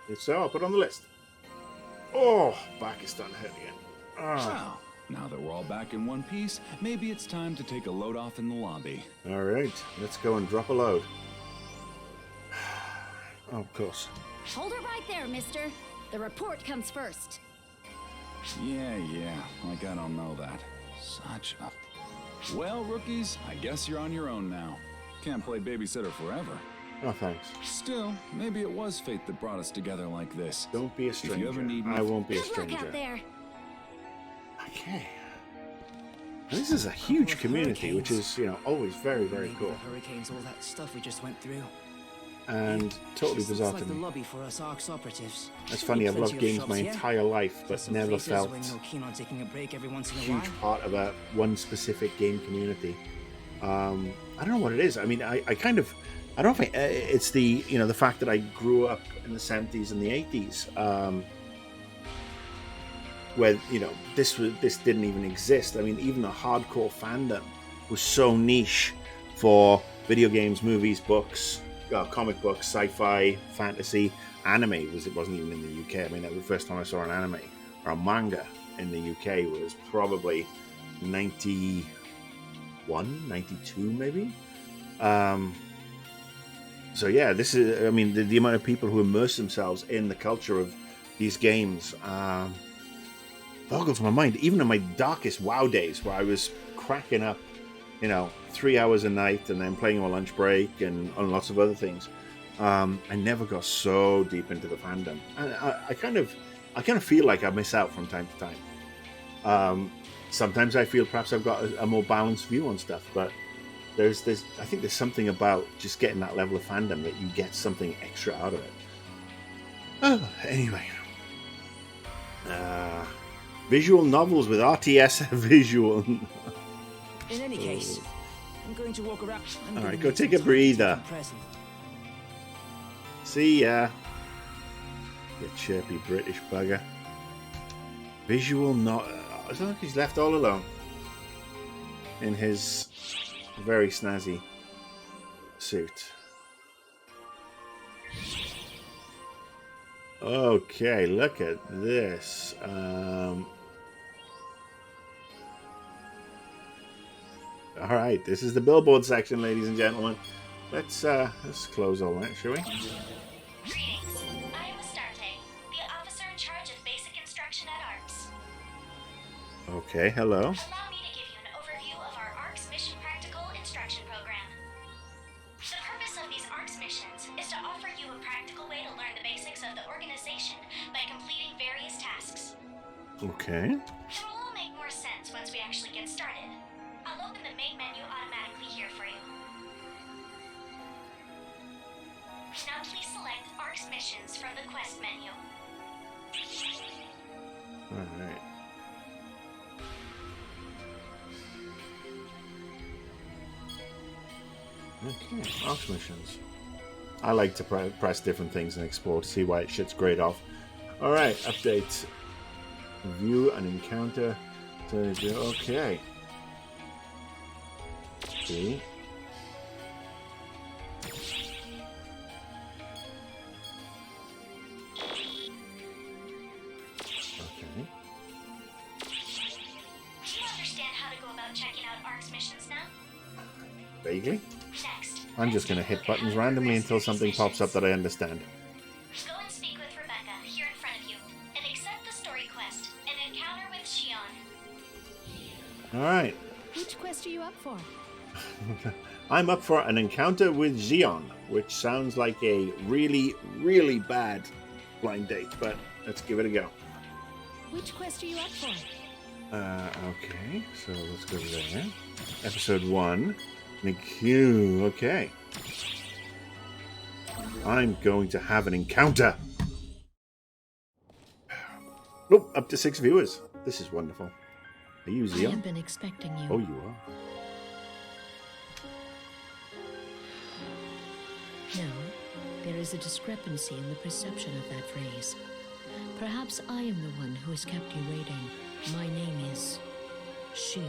Speaker 1: If so, I'll put it on the list. Oh, back is starting to hurt again.
Speaker 5: Well, now that we're all back in one piece, maybe it's time to take a load off in the lobby.
Speaker 1: All right, let's go and drop a load. Oh, of course.
Speaker 6: Hold her right there, mister. The report comes first.
Speaker 5: Yeah, like I don't know that. Such a... Well, rookies, I guess you're on your own now. Can't play babysitter forever.
Speaker 1: Oh, thanks.
Speaker 5: Still, maybe it was fate that brought us together like this.
Speaker 1: Don't be a
Speaker 5: If you
Speaker 1: stranger.
Speaker 5: ever need me...
Speaker 1: I won't be a
Speaker 6: Good luck
Speaker 1: stranger.
Speaker 6: out there.
Speaker 1: Okay. This is a huge community, which is, you know, always very, very
Speaker 2: Maybe
Speaker 1: cool.
Speaker 2: the hurricanes, all that stuff we just went through.
Speaker 1: And totally
Speaker 2: This
Speaker 1: bizarre
Speaker 2: looks
Speaker 1: to
Speaker 2: like the
Speaker 1: me.
Speaker 2: lobby for us Arcs operatives.
Speaker 1: It's
Speaker 2: Should
Speaker 1: funny,
Speaker 2: be
Speaker 1: I've loved
Speaker 2: plenty of
Speaker 1: games
Speaker 2: shops
Speaker 1: my
Speaker 2: here.
Speaker 1: entire life, but
Speaker 2: Some
Speaker 1: never
Speaker 2: places
Speaker 1: felt
Speaker 2: when you're keen on taking a break every once in
Speaker 1: a
Speaker 2: a
Speaker 1: huge
Speaker 2: while.
Speaker 1: part of a one specific game community. I don't know what it is. I mean, I kind of, I don't know if it's the, you know, the fact that I grew up in the 70s and the 80s, where, you know, this didn't even exist. I mean, even the hardcore fandom was so niche for video games, movies, books, comic books, sci-fi, fantasy, anime. It wasn't even in the UK. I mean, the first time I saw an anime or a manga in the UK was probably 91, 92 maybe. So yeah, this is, I mean, the amount of people who immerse themselves in the culture of these games boggles my mind. Even in my darkest WoW days, where I was cracking up, you know, 3 hours a night and then playing on my lunch break and on lots of other things, I never got so deep into the fandom. And I kind of feel like I miss out from time to time. Sometimes I feel perhaps I've got a more balanced view on stuff, but I think there's something about just getting that level of fandom that you get something extra out of it. Oh, anyway. Visual novels with RTS visual.
Speaker 2: In any case, I'm going to walk around.
Speaker 1: All right, go take a breather. See ya. You chirpy British bugger. Visual not. It's not like he's left all alone in his very snazzy suit. Okay, look at this. All right, this is the billboard section, ladies and gentlemen. Let's close all that, shall we?
Speaker 7: Greetings. I am Astarte, the officer in charge of basic instruction at ARCS.
Speaker 1: Okay, hello.
Speaker 7: Allow me to give you an overview of our ARCS Mission Practical Instruction Program. The purpose of these ARCS missions is to offer you a practical way to learn the basics of the organization by completing various tasks.
Speaker 1: Okay.
Speaker 7: It will all make more sense once we actually get started. I'll open the main menu automatically here for you. Now please select ARCS missions from the quest menu.
Speaker 1: All right. Okay, ARCS missions. I like to press different things and explore to see why it shits great off. All right, update. View an encounter. Okay. See? Okay.
Speaker 7: Do you understand how to go about checking out ARC's missions now?
Speaker 1: Vaguely.
Speaker 7: Next,
Speaker 1: I'm just going to hit buttons randomly until something pops up that I understand.
Speaker 7: go and speak with Rebecca here in front of you, and accept the story quest, an encounter with Shion.
Speaker 1: Alright.
Speaker 6: Which quest are you up for?
Speaker 1: I'm up for an encounter with Xion, which sounds like a really, really bad blind date, but let's give it a go.
Speaker 6: Which quest are you up for?
Speaker 1: Okay, so let's go there. Episode 1. McHugh, okay. I'm going to have an encounter. Oh, up to 6 viewers. This is wonderful. Are you
Speaker 8: I
Speaker 1: Xion?
Speaker 8: have been expecting you.
Speaker 1: Oh, you are.
Speaker 8: No, there is a discrepancy in the perception of that phrase. Perhaps I am the one who has kept you waiting. My name is Shion.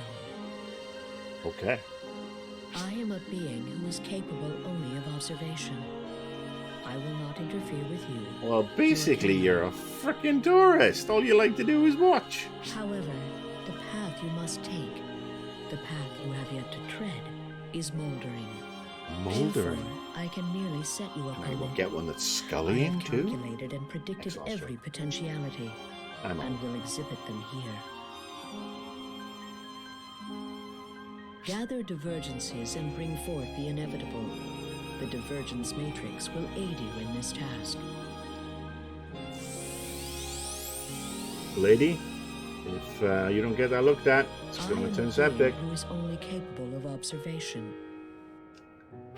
Speaker 1: Okay.
Speaker 8: I am a being who is capable only of observation. I will not interfere with you.
Speaker 1: Well, basically, you're a freaking tourist. All you like to do is watch.
Speaker 8: However, the path you must take, the path you have yet to tread, is moldering.
Speaker 1: Moldering.
Speaker 8: Therefore, I can merely set you up
Speaker 1: And I will
Speaker 8: on
Speaker 1: get one that's
Speaker 8: I
Speaker 1: scullying
Speaker 8: have
Speaker 1: too.
Speaker 8: calculated and predicted
Speaker 1: Exhaustion.
Speaker 8: every potentiality,
Speaker 1: I'm on.
Speaker 8: and will exhibit them here. Gather divergences and bring forth the inevitable. The divergence matrix will aid you in this task.
Speaker 1: Lady, if you don't get that looked at, it's
Speaker 8: I
Speaker 1: going
Speaker 8: am
Speaker 1: to turn
Speaker 8: a
Speaker 1: septic.
Speaker 8: being who is only capable of observation.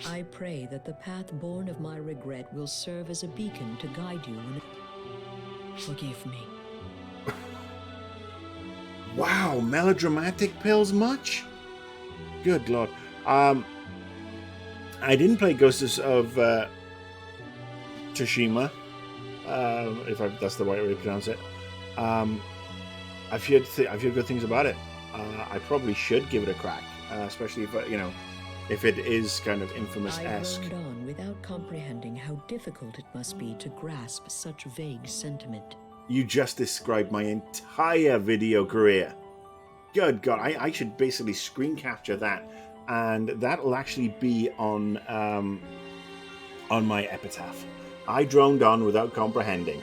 Speaker 8: I pray that the path born of my regret will serve as a beacon to guide you in. Forgive me.
Speaker 1: Wow, melodramatic pills much? Good lord. I didn't play Ghosts of Tsushima, that's the right way to pronounce it. I've heard good things about it. I probably should give it a crack, especially if it is kind of
Speaker 8: I
Speaker 1: Infamous-esque.
Speaker 8: roamed on without comprehending how difficult it must be to grasp such vague sentiment.
Speaker 1: You just described my entire video career. Good God, I should basically screen capture that, and that'll actually be on my epitaph. I droned on without comprehending.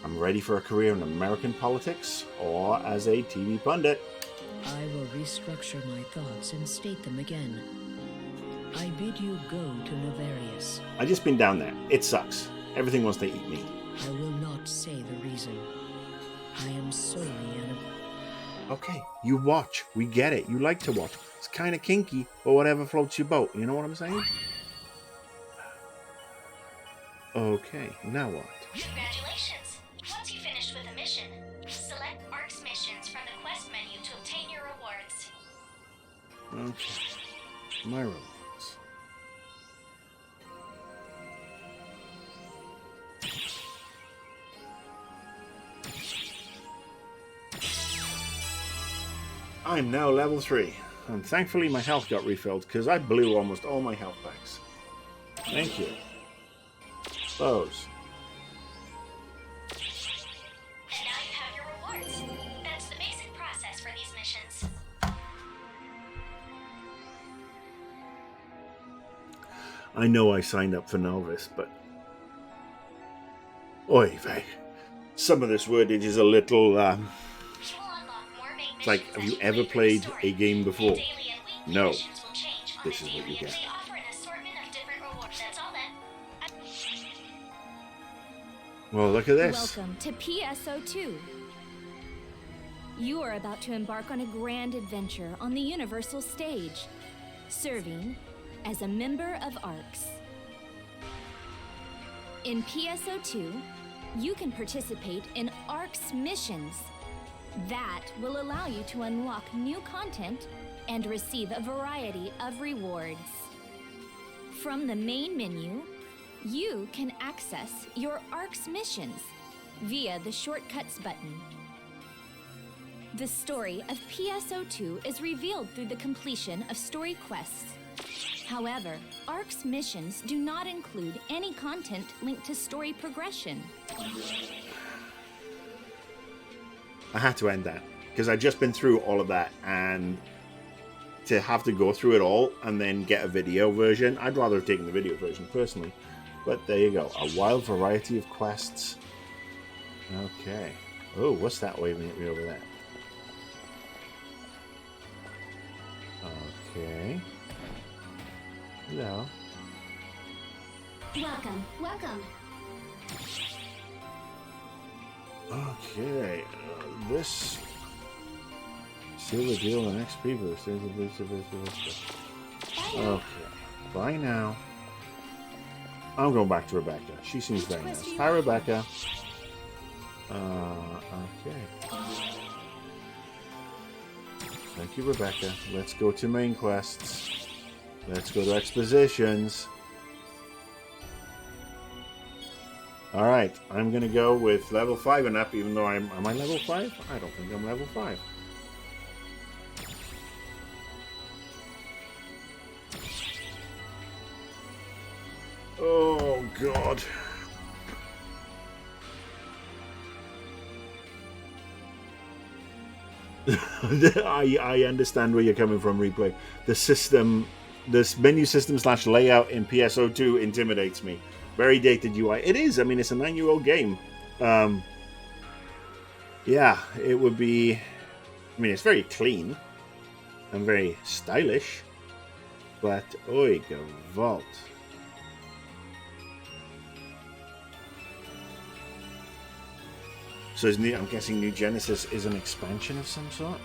Speaker 1: I'm ready for a career in American politics or as a TV pundit.
Speaker 8: I will restructure my thoughts and state them again. I bid you go to Navarius.
Speaker 1: I just been down there. It sucks. Everything wants to eat me.
Speaker 8: I will not say the reason. I am solely an...
Speaker 1: Okay, you watch. We get it. You like to watch. It's kind of kinky, but whatever floats your boat. You know what I'm saying? Okay, now what?
Speaker 7: Congratulations! Once you finished with a mission, select ARC's missions from the quest menu to obtain your rewards.
Speaker 1: Okay, my rewards. I'm now level 3, and thankfully my health got refilled because I blew almost all my health packs. Thank you. Those.
Speaker 7: And now you have your rewards. That's the basic process for these missions.
Speaker 1: I know I signed up for Novice, but... Oy vey. Some of this wordage is a little,
Speaker 7: You will unlock more main
Speaker 1: It's like,
Speaker 7: missions
Speaker 1: have
Speaker 7: as
Speaker 1: you
Speaker 7: play
Speaker 1: ever
Speaker 7: through the
Speaker 1: played
Speaker 7: story.
Speaker 1: a game before?
Speaker 7: Daily and weekly
Speaker 1: No.
Speaker 7: missions will change on
Speaker 1: This
Speaker 7: the
Speaker 1: is what
Speaker 7: daily,
Speaker 1: you
Speaker 7: and
Speaker 1: get.
Speaker 7: they offer an assortment of different rewards. That's all then.
Speaker 1: Well, look at this.
Speaker 6: Welcome to PSO2. You are about to embark on a grand adventure on the Universal stage, serving as a member of ARCS. In PSO2, you can participate in ARCS missions. That will allow you to unlock new content and receive a variety of rewards. From the main menu, you can access your ARCS missions via the Shortcuts button. The story of PSO2 is revealed through the completion of story quests. However, ARC's missions do not include any content linked to story progression.
Speaker 1: I had to end that because I'd just been through all of that, and to have to go through it all and then get a video version, I'd rather have taken the video version personally. But there you go, a wild variety of quests. Okay. Oh, what's that waving at me over there? Okay. Hello.
Speaker 7: Welcome, welcome.
Speaker 1: Okay. This... Seal the deal the next people. Okay. Bye now. I'm going back to Rebecca. She seems very nice. Hi, Rebecca. Okay. Thank you, Rebecca. Let's go to main quests. Let's go to expositions. Alright, I'm going to go with level 5 and up, even though am I level 5? I don't think I'm level 5. Oh, God. I understand where you're coming from, Replay. The system, this menu system / layout in PSO2 intimidates me. Very dated UI. It is. I mean, it's a 9-year-old game. Yeah, it would be... I mean, it's very clean and very stylish. But, oi, Vault. So I'm guessing New Genesis is an expansion of some sort?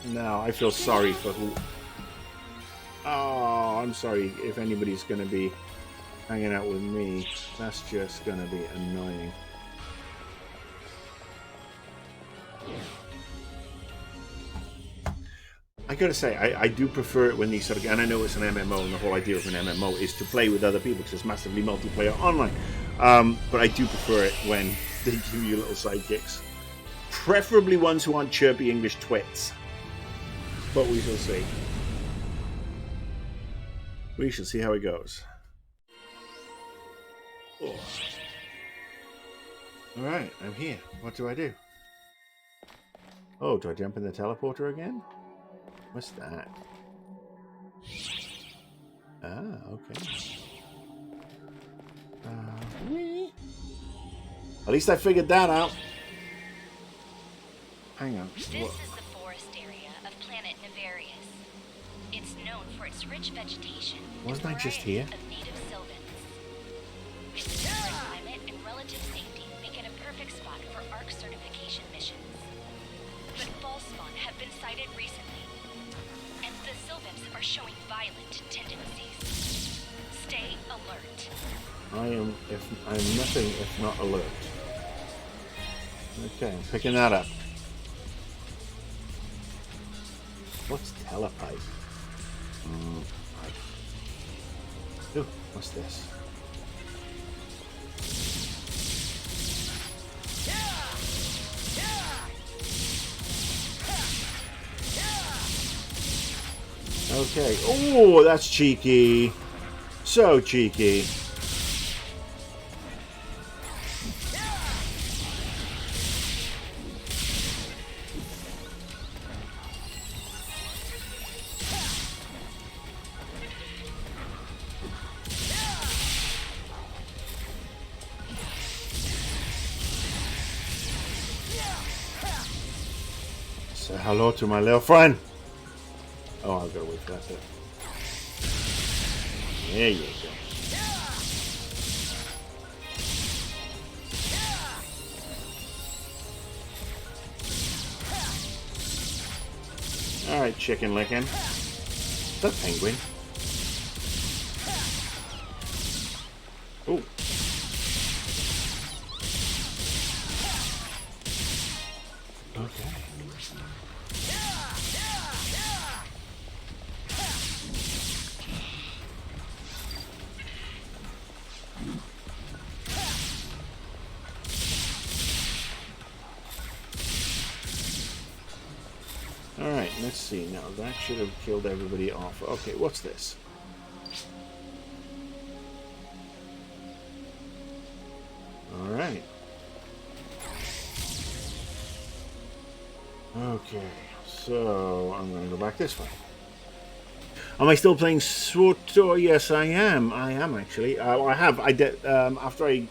Speaker 1: No, I feel sorry for who... Oh, I'm sorry if anybody's going to be hanging out with me. That's just going to be annoying. I gotta say, I do prefer it when these sort of... And I know it's an MMO, and the whole idea of an MMO is to play with other people because it's massively multiplayer online. But I do prefer it when they give you little sidekicks. Preferably ones who aren't chirpy English twits. But we shall see. We shall see how it goes. Oh. Alright, I'm here. What do I do? Oh, do I jump in the teleporter again? What's that? Ah, okay. At least I figured that out. Hang on.
Speaker 7: This is the forest area of planet Nivarius. It's known for its rich vegetation.
Speaker 1: Wasn't I just here?
Speaker 7: Of native sylvans. Its temperate climate and relative safety make it a perfect spot for ARC certification missions. But fall spawn have been sighted recently. And the sylvans are showing violent tendencies. Stay alert.
Speaker 1: I'm nothing if not alert. Okay, I'm picking that up. What's telepipe? Ooh, what's this? Okay. Oh, that's cheeky. So cheeky. Say hello to my little friend. Oh, I've got to wait for that. There you go. Alright, chicken licking. The penguin. Oh. Okay. Alright, let's see. Now, that should have killed everybody off. Okay, what's this? Alright. Okay, so I'm going to go back this way. Am I still playing SWTOR? Yes, I am. I am, actually. I have. I did, after I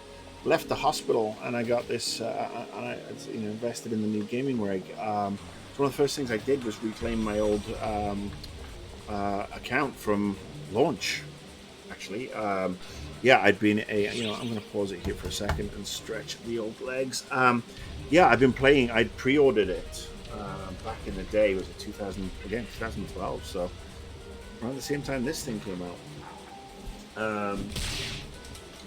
Speaker 1: left the hospital and I got this, and I invested in the new gaming rig. So one of the first things I did was reclaim my old account from launch. Actually, yeah, I'd been I'm going to pause it here for a second and stretch the old legs. Yeah, I've been playing. I'd pre-ordered it back in the day. Was it 2012? So around the same time this thing came out.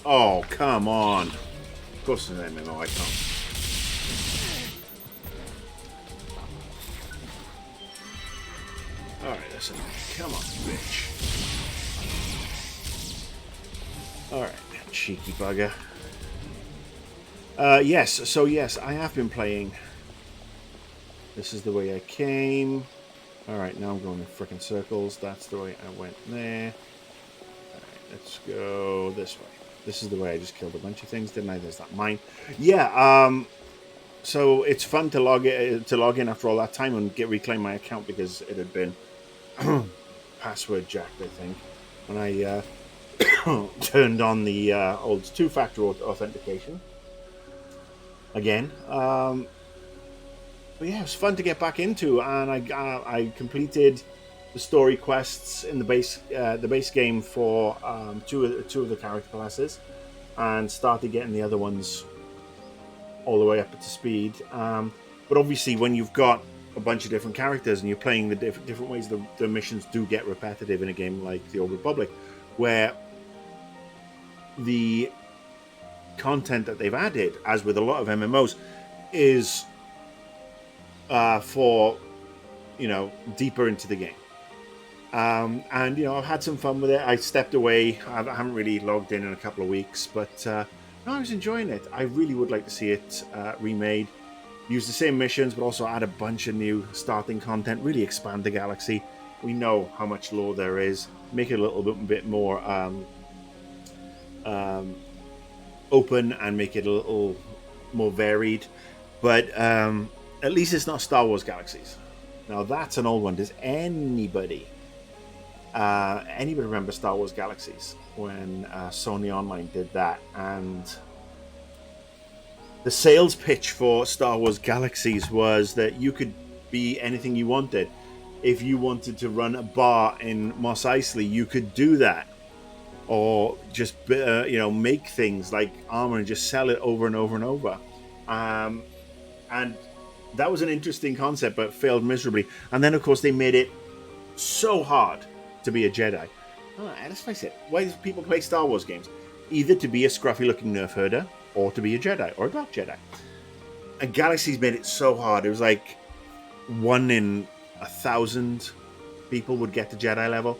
Speaker 1: Oh, come on! Of course, it's an MMO. I can't. Alright, that's enough. Come on, bitch. Alright, cheeky bugger. Yes, I have been playing. This is the way I came. Alright, now I'm going in frickin' circles. That's the way I went there. Alright, let's go this way. This is the way I just killed a bunch of things, didn't I? There's that mine. Yeah, so it's fun to log in after all that time and reclaim my account because it had been password jacked, I think, when I turned on the old two-factor authentication again. But yeah, it was fun to get back into, and I completed the story quests in the base game for two of the character classes, and started getting the other ones all the way up to speed. But obviously, when you've got a bunch of different characters and you're playing the different ways, the missions do get repetitive in a game like the Old Republic, where the content that they've added, as with a lot of MMOs, is for deeper into the game. And I've had some fun with it. I stepped away. I haven't really logged in a couple of weeks, but no, I was enjoying it. I really would like to see it remade. Use the same missions, but also add a bunch of new starting content. Really expand the galaxy. We know how much lore there is. Make it a little bit more open and make it a little more varied. But at least it's not Star Wars Galaxies. Now that's an old one. Does anybody remember Star Wars Galaxies when Sony Online did that? And the sales pitch for Star Wars Galaxies was that you could be anything you wanted. If you wanted to run a bar in Mos Eisley, you could do that. Or just make things like armor and just sell it over and over and over. And that was an interesting concept, but failed miserably. And then, of course, they made it so hard to be a Jedi. Let's face it, why do people play Star Wars games? Either to be a scruffy-looking nerf herder, or to be a Jedi, or a Dark Jedi. And Galaxies made it so hard. It was like 1 in 1,000 people would get to Jedi level.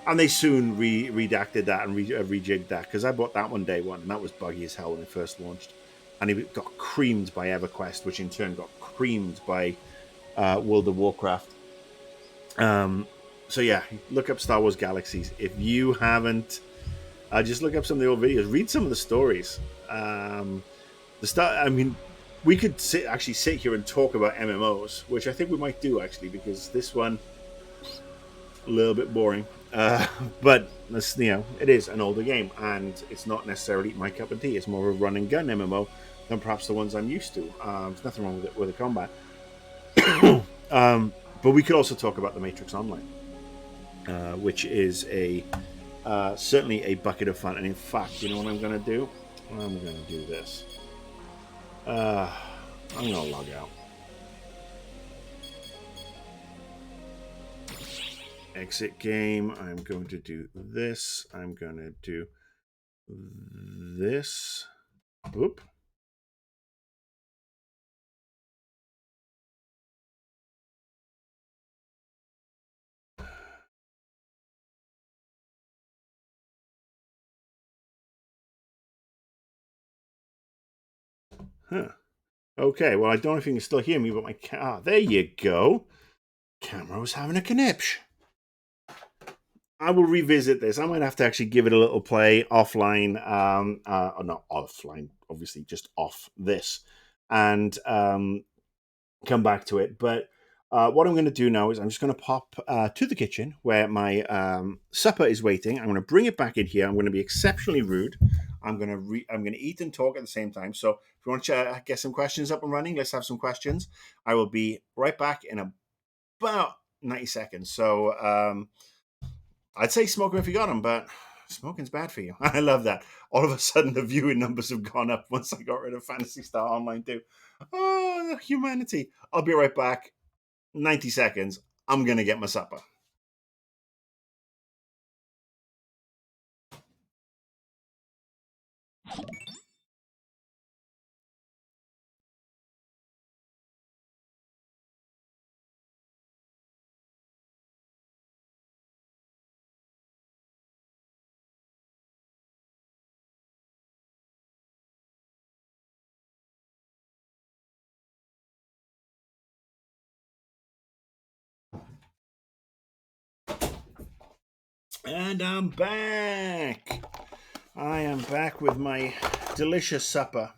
Speaker 1: And they soon redacted that and rejigged that, because I bought that one day one, and that was buggy as hell when it first launched. And it got creamed by EverQuest, which in turn got creamed by World of Warcraft. So yeah, look up Star Wars Galaxies. If you haven't, just look up some of the old videos. Read some of the stories. We could sit here and talk about MMOs, which I think we might do, actually, because this one, a little bit boring. But this, it is an older game, and it's not necessarily my cup of tea. It's more of a run and gun MMO than perhaps the ones I'm used to. There's nothing wrong with the combat. But we could also talk about the Matrix Online, which is certainly a bucket of fun. And in fact, you know what I'm going to do? I'm going to do this. I'm going to log out. Exit game. I'm going to do this. I'm going to do this. Oop. Huh. Okay, well, I don't know if you can still hear me, but my there you go. Camera was having a conniption. I will revisit this. I might have to actually give it a little play offline. Not offline, obviously, just off this, and come back to it. But what I'm going to do now is I'm just going to pop to the kitchen where my supper is waiting. I'm going to bring it back in here. I'm going to be exceptionally rude. I'm going to I'm going to eat and talk at the same time. So if you want to get some questions up and running, let's have some questions. I will be right back in about 90 seconds. So I'd say smoke them if you got them, but smoking's bad for you. I love that. All of a sudden, the viewing numbers have gone up once I got rid of Fantasy Star Online too. Oh, humanity. I'll be right back. 90 seconds. I'm going to get my supper. And I'm back. I am back with my delicious supper,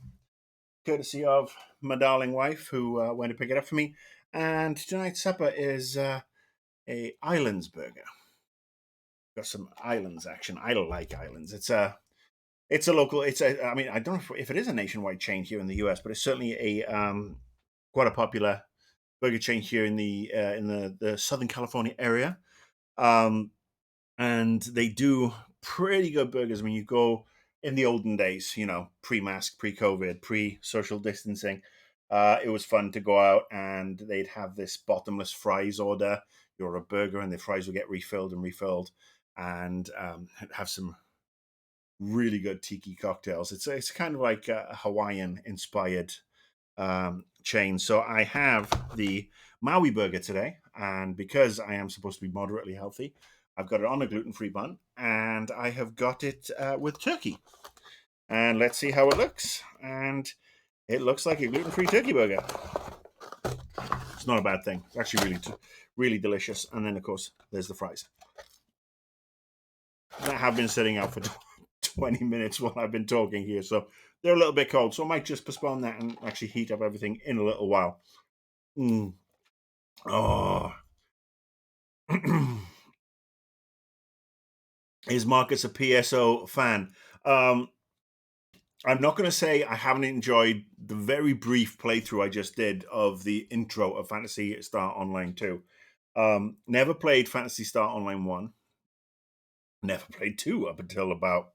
Speaker 1: courtesy of my darling wife who went to pick it up for me. And tonight's supper is a islands burger. Got some islands action. I like islands. It's a local. It's a. I mean, I don't know if it is a nationwide chain here in the U.S., but it's certainly a quite a popular burger chain here in the Southern California area. Um, and they do pretty good burgers. I mean, you go in the olden days, pre-mask, pre-COVID, pre-social distancing. It was fun to go out and they'd have this bottomless fries order. You're a burger, and the fries will get refilled and refilled, and have some really good tiki cocktails. It's kind of like a Hawaiian inspired chain. So I have the Maui burger today, and because I am supposed to be moderately healthy, I've got it on a gluten-free bun, and I have got it with turkey. And let's see how it looks. And it looks like a gluten-free turkey burger. It's not a bad thing. It's actually really delicious. And then, of course, there's the fries that have been sitting out for 20 minutes while I've been talking here. So they're a little bit cold. So I might just postpone that and actually heat up everything in a little while. Oh. Is Marcus a PSO fan? I'm not going to say I haven't enjoyed the very brief playthrough I just did of the intro of Phantasy Star Online 2. Never played Phantasy Star Online 1. Never played 2 up until about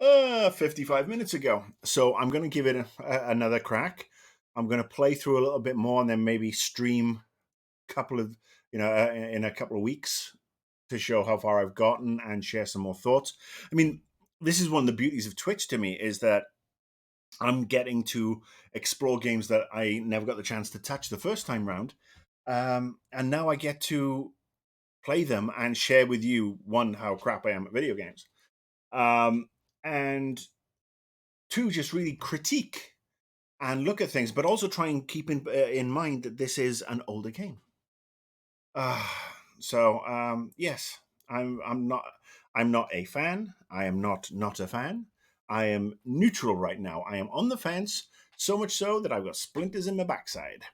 Speaker 1: 55 minutes ago. So I'm going to give it another crack. I'm going to play through a little bit more and then maybe stream couple of in a couple of weeks to show how far I've gotten and share some more thoughts. I mean, this is one of the beauties of Twitch to me, is that I'm getting to explore games that I never got the chance to touch the first time round. And now I get to play them and share with you, one, how crap I am at video games, and two, just really critique and look at things, but also try and keep in mind that this is an older game. Yes, I'm not a fan. I am not a fan. I am neutral right now. I am on the fence, so much so that I've got splinters in my backside.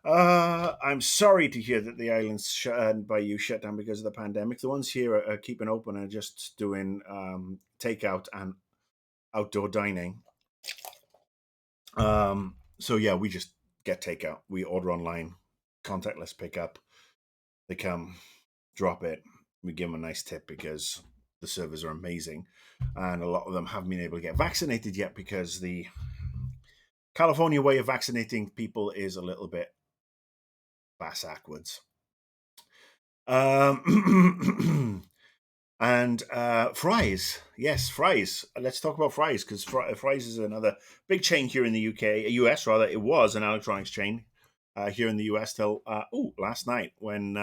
Speaker 1: I'm sorry to hear that the islands by you shut down because of the pandemic. The ones here are keeping open and just doing takeout and outdoor dining. So yeah, we just get takeout. We order online, contactless pickup. They come, drop it. We give them a nice tip because the servers are amazing, and a lot of them haven't been able to get vaccinated yet because the California way of vaccinating people is a little bit backwards. And fries, yes, fries. Let's talk about fries, because fries is another big chain here in the US rather. It was an electronics chain here in the US till last night when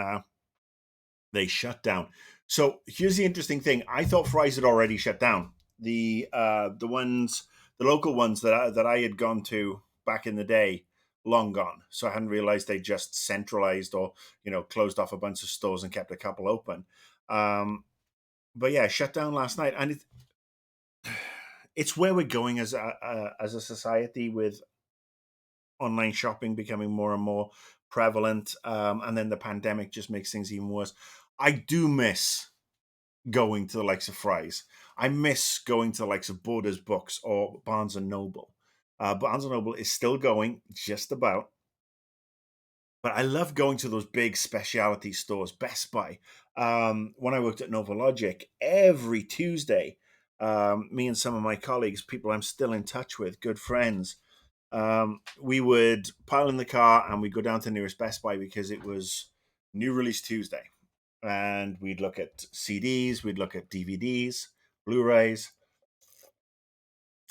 Speaker 1: they shut down. So here's the interesting thing. I thought fries had already shut down. The local ones that I had gone to back in the day, long gone. So I hadn't realized they just centralized or closed off a bunch of stores and kept a couple open. But yeah, shut down last night, and it's where we're going as a society, with online shopping becoming more and more prevalent, and then the pandemic just makes things even worse. I do miss going to the likes of Fry's. I miss going to the likes of Borders Books or Barnes and Noble. Barnes and Noble is still going, just about. But I love going to those big specialty stores, Best Buy. When I worked at Nova Logic, every Tuesday, me and some of my colleagues, people I'm still in touch with, good friends, we would pile in the car and we'd go down to the nearest Best Buy because it was new release Tuesday. And we'd look at CDs, we'd look at DVDs, Blu-rays.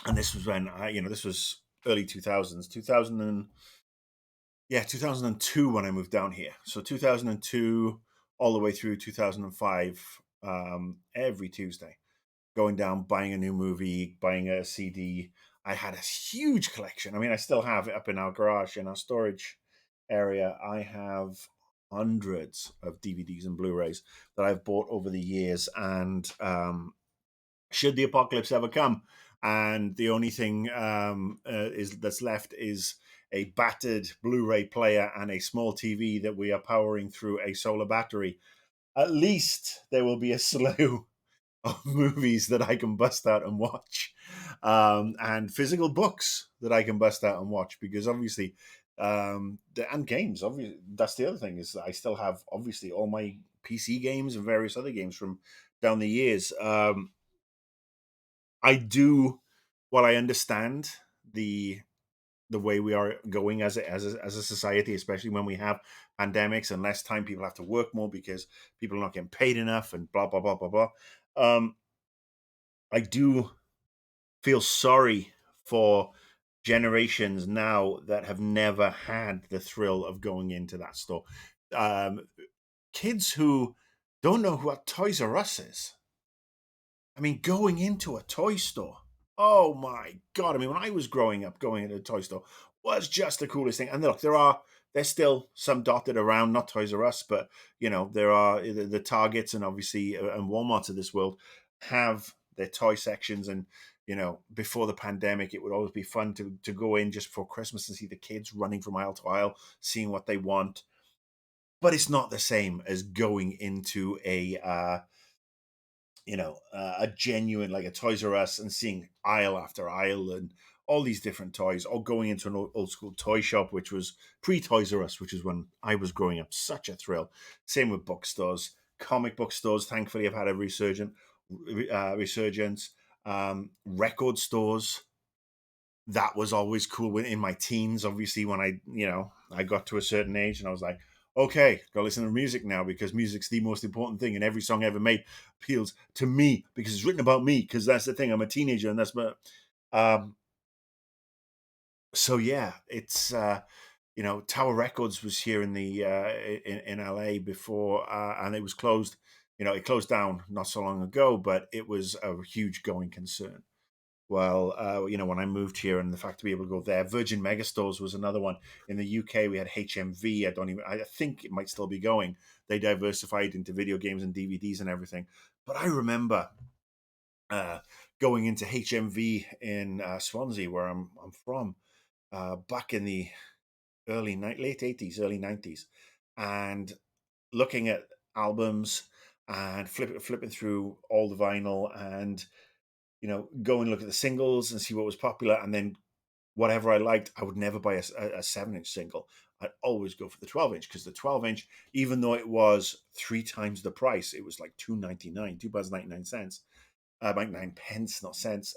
Speaker 1: And this was when this was early 2000s, 2002 when I moved down here. So 2002 all the way through 2005, every Tuesday, going down, buying a new movie, buying a CD. I had a huge collection. I mean, I still have it up in our garage, in our storage area. I have hundreds of DVDs and Blu-rays that I've bought over the years. And should the apocalypse ever come, and the only thing is that's left is a battered Blu-ray player and a small TV that we are powering through a solar battery, at least there will be a slew of movies that I can bust out and watch, and physical books that I can bust out and watch, because obviously, and games. Obviously, that's the other thing, is that I still have obviously all my PC games and various other games from down the years. I do, while I understand the the way we are going as a society, especially when we have pandemics and less time, people have to work more because people are not getting paid enough, and blah blah blah blah blah. Um, I do feel sorry for generations now that have never had the thrill of going into that store. Um, Kids who don't know what Toys R Us is. I mean, going into a toy store. Oh my god! I mean, when I was growing up, going into a toy store was just the coolest thing. And look, there's still some dotted around, not Toys R Us, but there are the Targets and obviously and Walmarts of this world have their toy sections. And before the pandemic, it would always be fun to go in just before Christmas and see the kids running from aisle to aisle, seeing what they want. But it's not the same as going into a genuine, like a Toys R Us, and seeing aisle after aisle and all these different toys, or going into an old school toy shop, which was pre Toys R Us, which is when I was growing up. Such a thrill. Same with bookstores, comic book stores. Thankfully, I've had a resurgence. Record stores, that was always cool in my teens. Obviously, when I got to a certain age and I was like, okay, gotta listen to music now, because music's the most important thing, and every song ever made appeals to me because it's written about me. Because that's the thing, I'm a teenager, and that's what. Um, so yeah, it's Tower Records was here in the in LA before, and it was closed. It closed down not so long ago, but it was a huge going concern. Well, when I moved here, and the fact to be able to go there, Virgin Megastores was another one. In the UK, we had HMV. I think it might still be going. They diversified into video games and DVDs and everything. But I remember uh, going into HMV in Swansea, where I'm from, back in the late 80s, early 90s, and looking at albums and flipping through all the vinyl, and go and look at the singles and see what was popular, and then whatever I liked, I would never buy a 7-inch single. I'd always go for the 12-inch, because the 12-inch, even though it was 3 times the price, it was like £2.99, like 9 pence, not cents.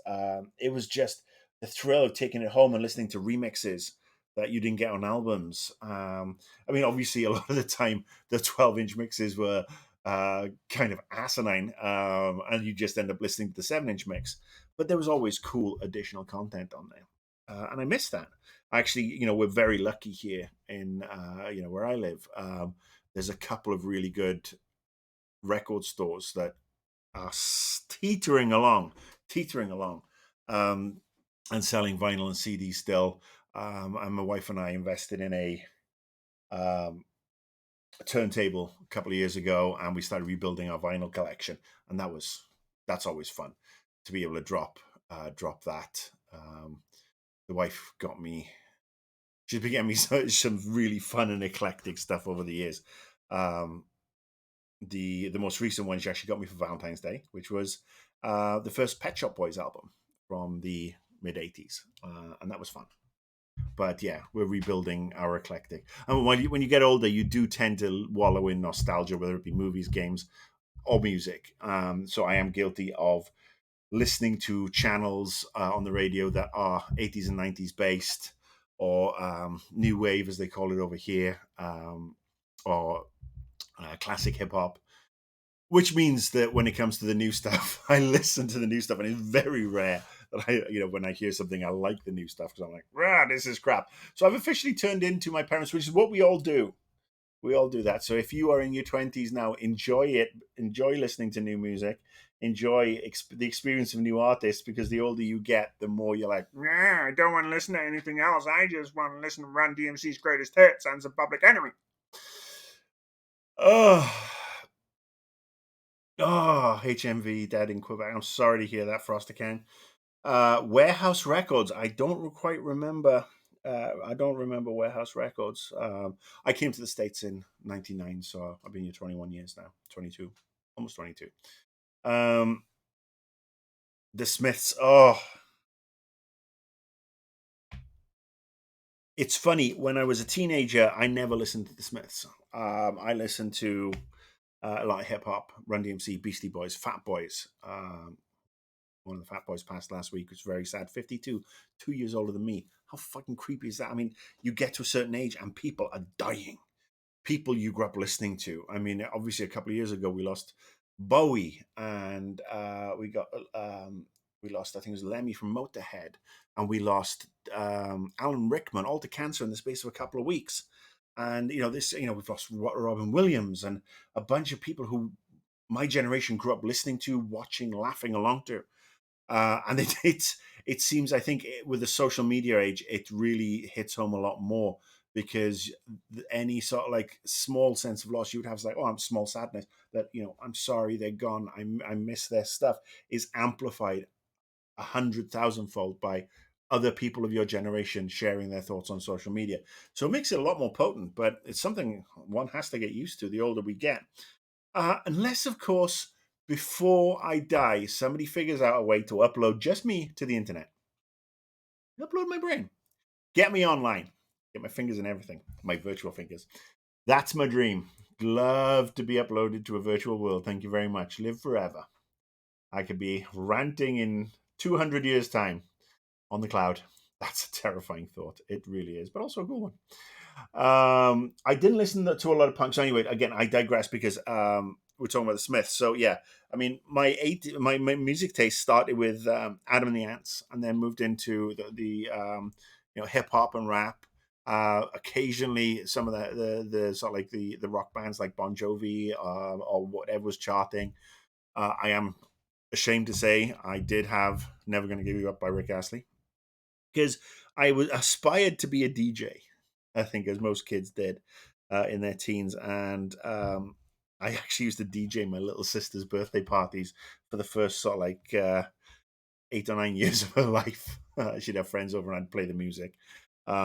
Speaker 1: It was just the thrill of taking it home and listening to remixes that you didn't get on albums. I mean, obviously, a lot of the time, the 12-inch mixes were kind of asinine, and you just end up listening to the 7-inch mix. But there was always cool additional content on there. And I miss that. Actually, we're very lucky here in where I live. There's a couple of really good record stores that are teetering along, um, and selling vinyl and CDs still. and my wife and I invested in um, a turntable a couple of years ago, and we started rebuilding our vinyl collection, and that's always fun to be able to drop that. The wife got me. She's been getting me some really fun and eclectic stuff over the years. Um, the most recent one she actually got me for Valentine's Day, which was the first Pet Shop Boys album from the mid '80s, and that was fun. But yeah, we're rebuilding our eclectic. And when you get older, you do tend to wallow in nostalgia, whether it be movies, games, or music. So I am guilty of listening to channels on the radio that are '80s and '90s based, or new wave as they call it over here, or classic hip hop. Which means that when it comes to the new stuff, I listen to the new stuff, and it's very rare that when I hear something, I like the new stuff because I'm like, rah, this is crap. So I've officially turned into my parents, which is what we all do. We all do that. So if you are in your 20s now, enjoy it. Enjoy listening to new music. Enjoy the experience of new artists, because the older you get, the more you're like, I don't want to listen to anything else. I just want to listen to Run DMC's Greatest Hits and some Public Enemy. Oh, HMV dead in Quebec. I'm sorry to hear that, Froster King. Warehouse Records. I don't quite remember. I don't remember Warehouse Records. I came to the States in '99, so I've been here 21 years now. 22, almost 22. The Smiths. Oh, it's funny. When I was a teenager, I never listened to the Smiths. I listened to a lot of hip hop, Run DMC, Beastie Boys, Fat Boys. One of the Fat Boys passed last week, which was very sad. 52, 2 years older than me. How fucking creepy is that? I mean, you get to a certain age and people are dying. People you grew up listening to. I mean, obviously, a couple of years ago, we lost Bowie, and we lost, I think it was Lemmy from Motorhead, and we lost Alan Rickman, all to cancer in the space of a couple of weeks. And, we've lost Robin Williams and a bunch of people who my generation grew up listening to, watching, laughing along to. And it seems, I think, with the social media age, it really hits home a lot more, because any sort of like small sense of loss you would have is like, oh, I'm small sadness that, I'm sorry they're gone. I miss their stuff, is amplified 100,000-fold by other people of your generation sharing their thoughts on social media. So it makes it a lot more potent, but it's something one has to get used to the older we get. Unless, of course, before I die, somebody figures out a way to upload just me to the internet. Upload my brain. Get me online. Get my fingers and everything. My virtual fingers. That's my dream. Love to be uploaded to a virtual world. Thank you very much. Live forever. I could be ranting in 200 years' time on the cloud. That's a terrifying thought. It really is, but also a good one. I didn't listen to a lot of punk. So anyway, again, I digress, because we're talking about the Smiths. So yeah, I mean, my music taste started with Adam and the Ants, and then moved into the hip hop and rap. Occasionally, some of the sort of like the rock bands like Bon Jovi, or whatever was charting. I am ashamed to say I did have "Never Gonna Give You Up" by Rick Astley, because I was aspired to be a DJ. I think, as most kids did in their teens, and I actually used to DJ my little sister's birthday parties for the first sort of like 8 or 9 years of her life. She'd have friends over, and I'd play the music.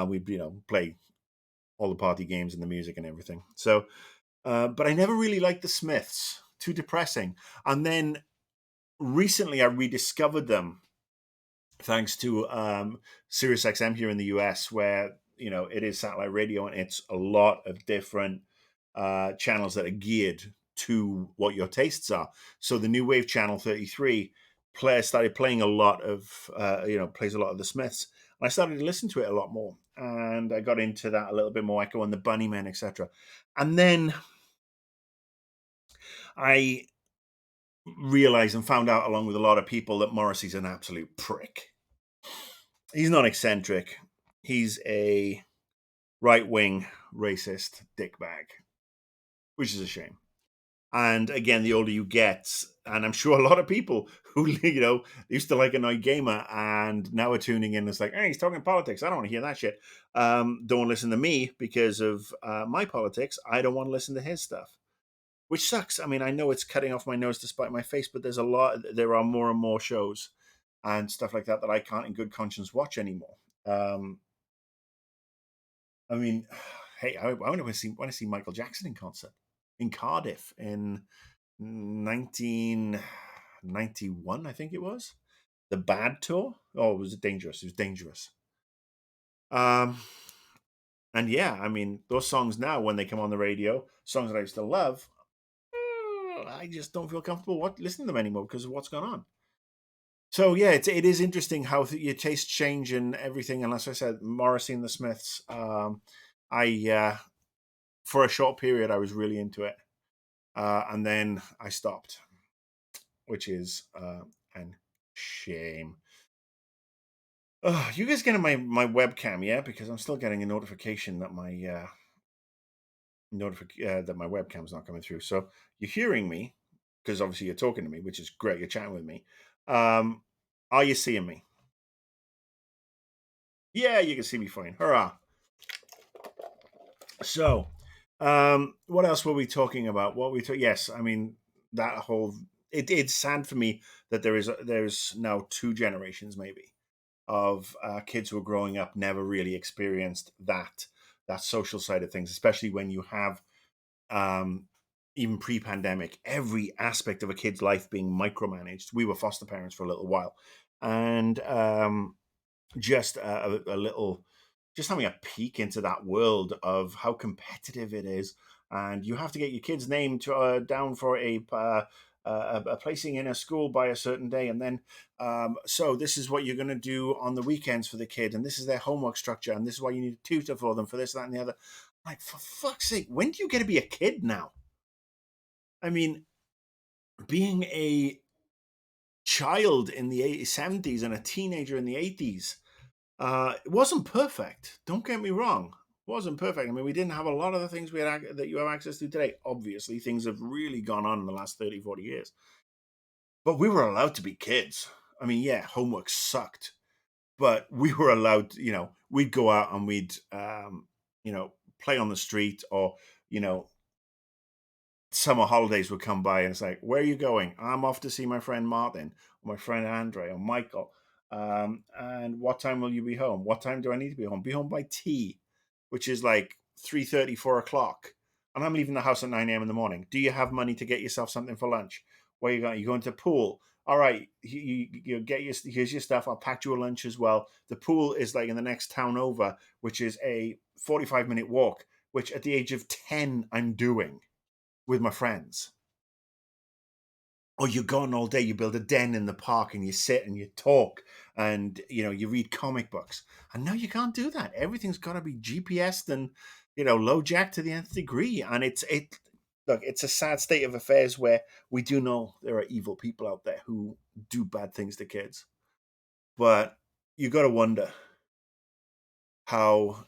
Speaker 1: We'd play all the party games and the music and everything. So, but I never really liked the Smiths. Too depressing. And then recently, I rediscovered them thanks to Sirius XM here in the US, where it is satellite radio, and it's a lot of different channels that are geared to what your tastes are. So the New Wave channel 33 started playing a lot of plays a lot of the Smiths, and I started to listen to it a lot more, and I got into that a little bit more. Echo and the Bunnymen, etc. And then I realized and found out, along with a lot of people, that Morrissey's an absolute prick. He's not eccentric. He's a right-wing racist dickbag, which is a shame. And again, the older you get, and I'm sure a lot of people who used to like Annoyed Gamer and now are tuning in and it's like, hey, he's talking politics. I don't want to hear that shit. Don't listen to me because of my politics. I don't want to listen to his stuff, which sucks. I mean, I know it's cutting off my nose to spite my face, but there are more and more shows and stuff like that that I can't in good conscience watch anymore. I mean, hey, I want to see Michael Jackson in concert in Cardiff in 1991, I think it was. The Bad Tour. Oh, was it dangerous? It was dangerous. Um, and yeah, I mean, those songs now, when they come on the radio, songs that I used to love, I just don't feel comfortable listening to them anymore because of what's gone on. So yeah, it is interesting how your tastes change and everything. And as I said, Morrissey and the Smiths. I For a short period I was really into it, and then I stopped, which is an shame. You guys getting my webcam? Yeah, because I'm still getting a notification that that my webcam's not coming through. So you're hearing me because obviously you're talking to me, which is great. You're chatting with me. Are you seeing me? Yeah, you can see me fine. Hurrah! So, what else were we talking about? Yes, I mean that whole. It's sad for me that there's now two generations maybe of kids who are growing up never really experienced that social side of things, especially when you have um, even pre-pandemic every aspect of a kid's life being micromanaged. We were foster parents for a little while, and just a little, just having a peek into that world of how competitive it is, and you have to get your kid's name down for a placing in a school by a certain day, and then so this is what you're going to do on the weekends for the kid, and this is their homework structure, and this is why you need a tutor for them for this, that, and the other. Like, for fuck's sake, when do you get to be a kid now? I mean, being a child in the 70s and a teenager in the 80s, it wasn't perfect. Don't get me wrong. It wasn't perfect. I mean, we didn't have a lot of the things that you have access to today. Obviously, things have really gone on in the last 30, 40 years. But we were allowed to be kids. I mean, yeah, homework sucked, but we were allowed, we'd go out and we'd, play on the street, or, you know, summer holidays would come by and it's like, where are you going? I'm off to see my friend Martin, or my friend Andre, or Michael. And what time will you be home? What time do I need to be home? Be home by tea, which is like 3:30, 4 o'clock. And I'm leaving the house at 9 a.m. in the morning. Do you have money to get yourself something for lunch? Where are you going? You going to the pool? All right, you get here's your stuff. I'll pack you a lunch as well. The pool is like in the next town over, which is a 45-minute walk, which at the age of 10 I'm doing with my friends. Or you're gone all day, you build a den in the park and you sit and you talk, and you read comic books. And now you can't do that. Everything's got to be GPSed and low jack to the nth degree. And it's a sad state of affairs where we do know there are evil people out there who do bad things to kids. But you got to wonder how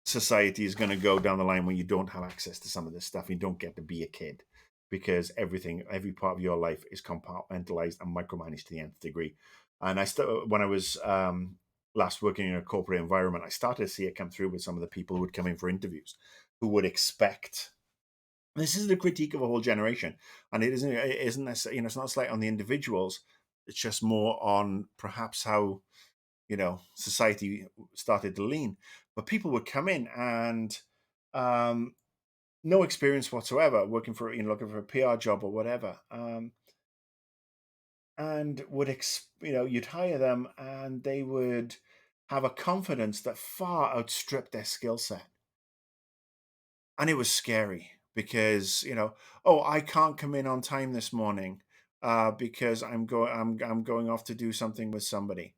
Speaker 1: society is going to go down the line when you don't have access to some of this stuff. You don't get to be a kid because every part of your life is compartmentalized and micromanaged to the nth degree. And when I was last working in a corporate environment, I started to see it come through with some of the people who would come in for interviews, who would expect. This is the critique of a whole generation, and it isn't necessarily, it's not slight on the individuals. It's just more on perhaps how society started to lean. But people would come in and um, no experience whatsoever, working for looking for a PR job or whatever, and you'd hire them, and they would have a confidence that far outstripped their skill set, and it was scary because oh, I can't come in on time this morning because I'm going off to do something with somebody.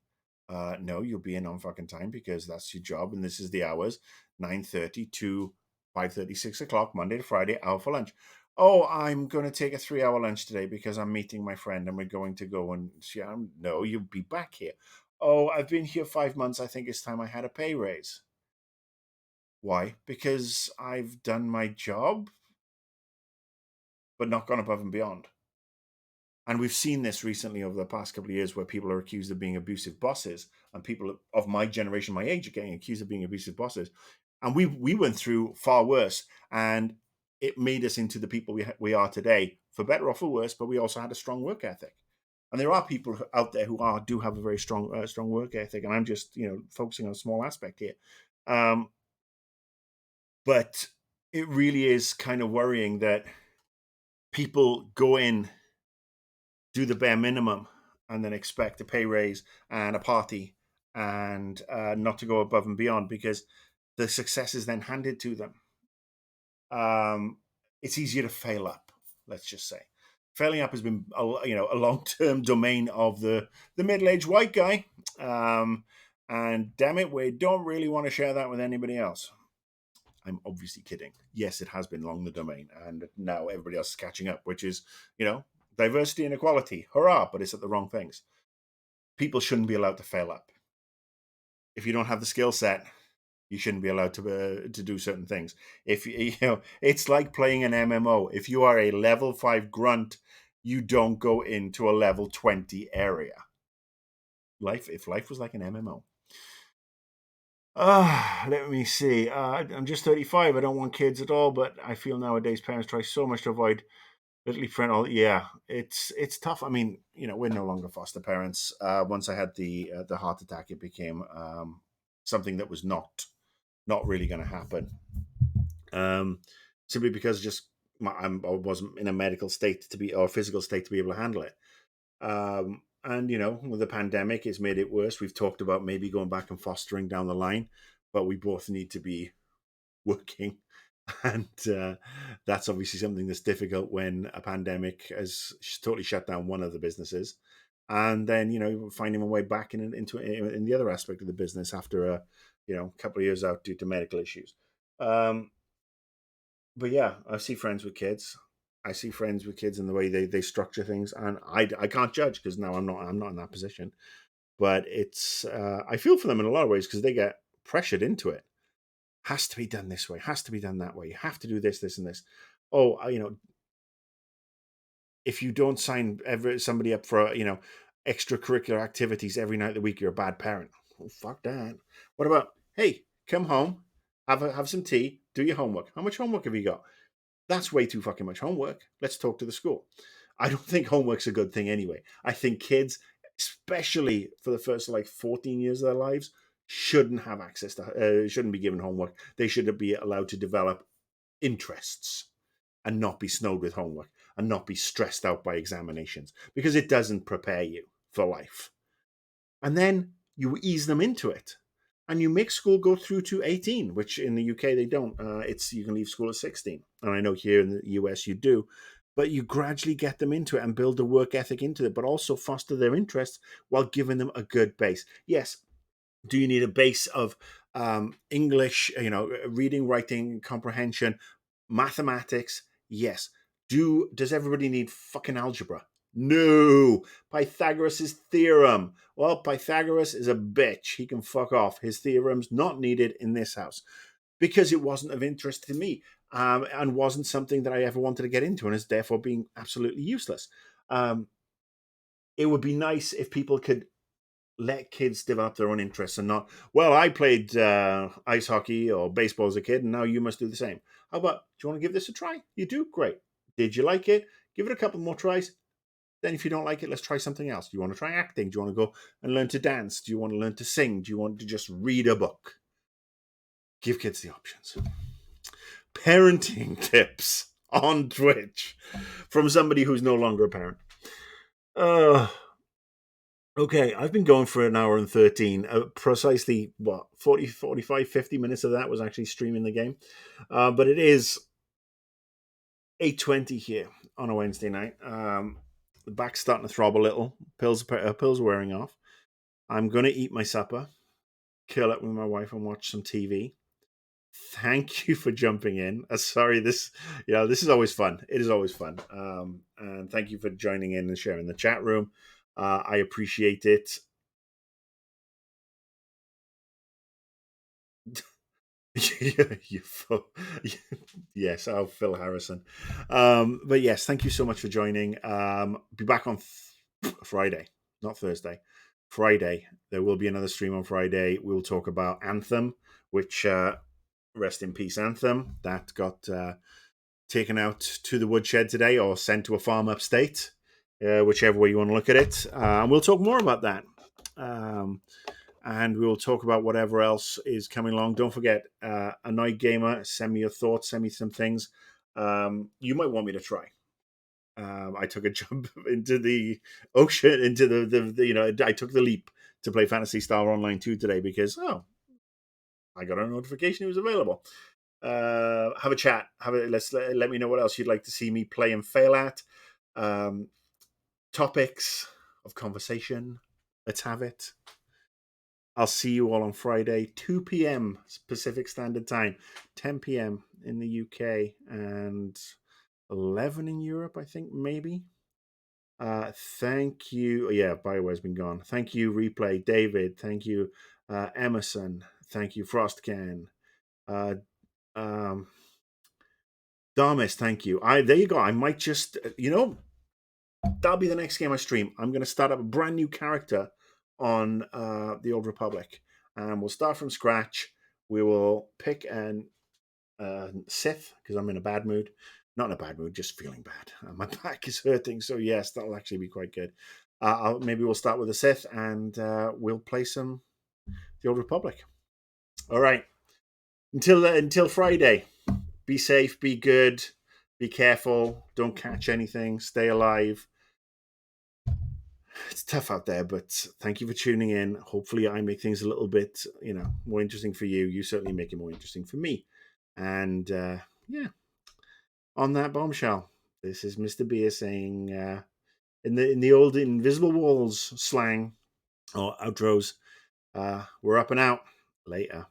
Speaker 1: No, you'll be in on fucking time because that's your job, and this is the hours: 9:30 to 5:30, 6 o'clock, Monday to Friday, hour for lunch. Oh, I'm going to take a 3-hour lunch today because I'm meeting my friend and we're going to go and see. No, you'll be back here. Oh, I've been here 5 months. I think it's time I had a pay raise. Why? Because I've done my job. but not gone above and beyond. And we've seen this recently over the past couple of years where people are accused of being abusive bosses, and people of my generation, my age, are getting accused of being abusive bosses. And we went through far worse, and it made us into the people we are today, for better or for worse. But we also had a strong work ethic. And there are people out there who do have a very strong work ethic, and I'm just focusing on a small aspect here. But it really is kind of worrying that people go in, do the bare minimum, and then expect a pay raise and a party, and not to go above and beyond, because the success is then handed to them. It's easier to fail up, let's just say. Failing up has been a long-term domain of the middle-aged white guy, and damn it, we don't really want to share that with anybody else. I'm obviously kidding. Yes, it has been long the domain, and now everybody else is catching up, which is, diversity and equality. Hurrah! But it's at the wrong things. People shouldn't be allowed to fail up. If you don't have the skill set, you shouldn't be allowed to do certain things. If it's like playing an MMO. If you are a level 5 grunt, you don't go into a level 20 area. If life was like an MMO. Let me see. I'm just 35. I don't want kids at all, but I feel nowadays parents try so much to avoid literally parental. Yeah, it's tough. I mean, we're no longer foster parents. Once I had the heart attack, it became something that was not really going to happen. Simply because I wasn't in a medical state or physical state to be able to handle it. And with the pandemic, it's made it worse. We've talked about maybe going back and fostering down the line, but we both need to be working, and that's obviously something that's difficult when a pandemic has totally shut down one of the businesses, and then finding a way back into the other aspect of the business after a couple of years out due to medical issues. But yeah, I see friends with kids. I see friends with kids and the way they structure things, and I can't judge because now I'm not in that position. But it's I feel for them in a lot of ways because they get pressured into it. Has to be done this way. Has to be done that way. You have to do this, this, and this. Oh, if you don't sign somebody up for extracurricular activities every night of the week, you're a bad parent. Oh, fuck that. What about, hey, come home, have some tea, do your homework. How much homework have you got? That's way too fucking much homework. Let's talk to the school. I don't think homework's a good thing anyway. I think kids, especially for the first 14 years of their lives, shouldn't have access to, shouldn't be given homework. They should be allowed to develop interests and not be snowed with homework and not be stressed out by examinations, because it doesn't prepare you for life. And then you ease them into it. And you make school go through to 18, which in the UK they don't. You can leave school at 16. And I know here in the US you do. But you gradually get them into it and build a work ethic into it, but also foster their interests while giving them a good base. Yes, do you need a base of English, reading, writing, comprehension, mathematics? Yes. Does everybody need fucking algebra? No. Pythagoras' theorem. Well, Pythagoras is a bitch. He can fuck off. His theorem's not needed in this house because it wasn't of interest to me, and wasn't something that I ever wanted to get into, and is therefore being absolutely useless. It would be nice if people could let kids develop their own interests and not, well, I played ice hockey or baseball as a kid, and now you must do the same. How about, do you want to give this a try? You do? Great. Did you like it? Give it a couple more tries. Then if you don't like it, let's try something else. Do you want to try acting? Do you want to go and learn to dance? Do you want to learn to sing? Do you want to just read a book? Give kids the options. Parenting tips on Twitch from somebody who's no longer a parent. Okay, I've been going for an hour and 13. Precisely, 40, 45, 50 minutes of that was actually streaming the game. But it is 8:20 here on a Wednesday night. The back's starting to throb a little. Pills are wearing off. I'm going to eat my supper, curl up with my wife and watch some TV. Thank you for jumping in. Sorry, this is always fun. It is always fun. And thank you for joining in and sharing the chat room. I appreciate it. Yes, oh, Phil Harrison. But yes, thank you so much for joining. Be back on Friday, not Thursday. Friday. There will be another stream on Friday. We'll talk about Anthem, which, rest in peace, Anthem, that got taken out to the woodshed today or sent to a farm upstate, whichever way you want to look at it. And we'll talk more about that. And we will talk about whatever else is coming along. Don't forget, Annoyed Gamer, send me your thoughts, send me some things you might want me to try. I took a jump into the ocean, into I took the leap to play Fantasy Star Online 2 today because, I got a notification it was available. Have a chat. Let me know what else you'd like to see me play and fail at. Topics of conversation. Let's have it. I'll see you all on Friday, 2 p.m. Pacific Standard Time, 10 p.m. in the UK, and 11 in Europe, I think, maybe. Thank you. Yeah, BioWare's been gone. Thank you, Replay, David. Thank you, Emerson. Thank you, Frostcan. Darmis, thank you. There you go. I might just, that'll be the next game I stream. I'm going to start up a brand new character on the Old Republic, and we'll start from scratch. We will pick an Sith because I'm in a bad mood. Not in a bad mood, just feeling bad. My back is hurting, so yes, that'll actually be quite good. Maybe we'll start with a Sith, and we'll play some the Old Republic. All right. Until Friday. Be safe. Be good. Be careful. Don't catch anything. Stay alive. It's tough out there, but thank you for tuning in. Hopefully, I make things a little bit, more interesting for you. You certainly make it more interesting for me. And yeah, on that bombshell, this is Mr. Beer saying, in the old Invisible Walls slang or outros, we're up and out. Later.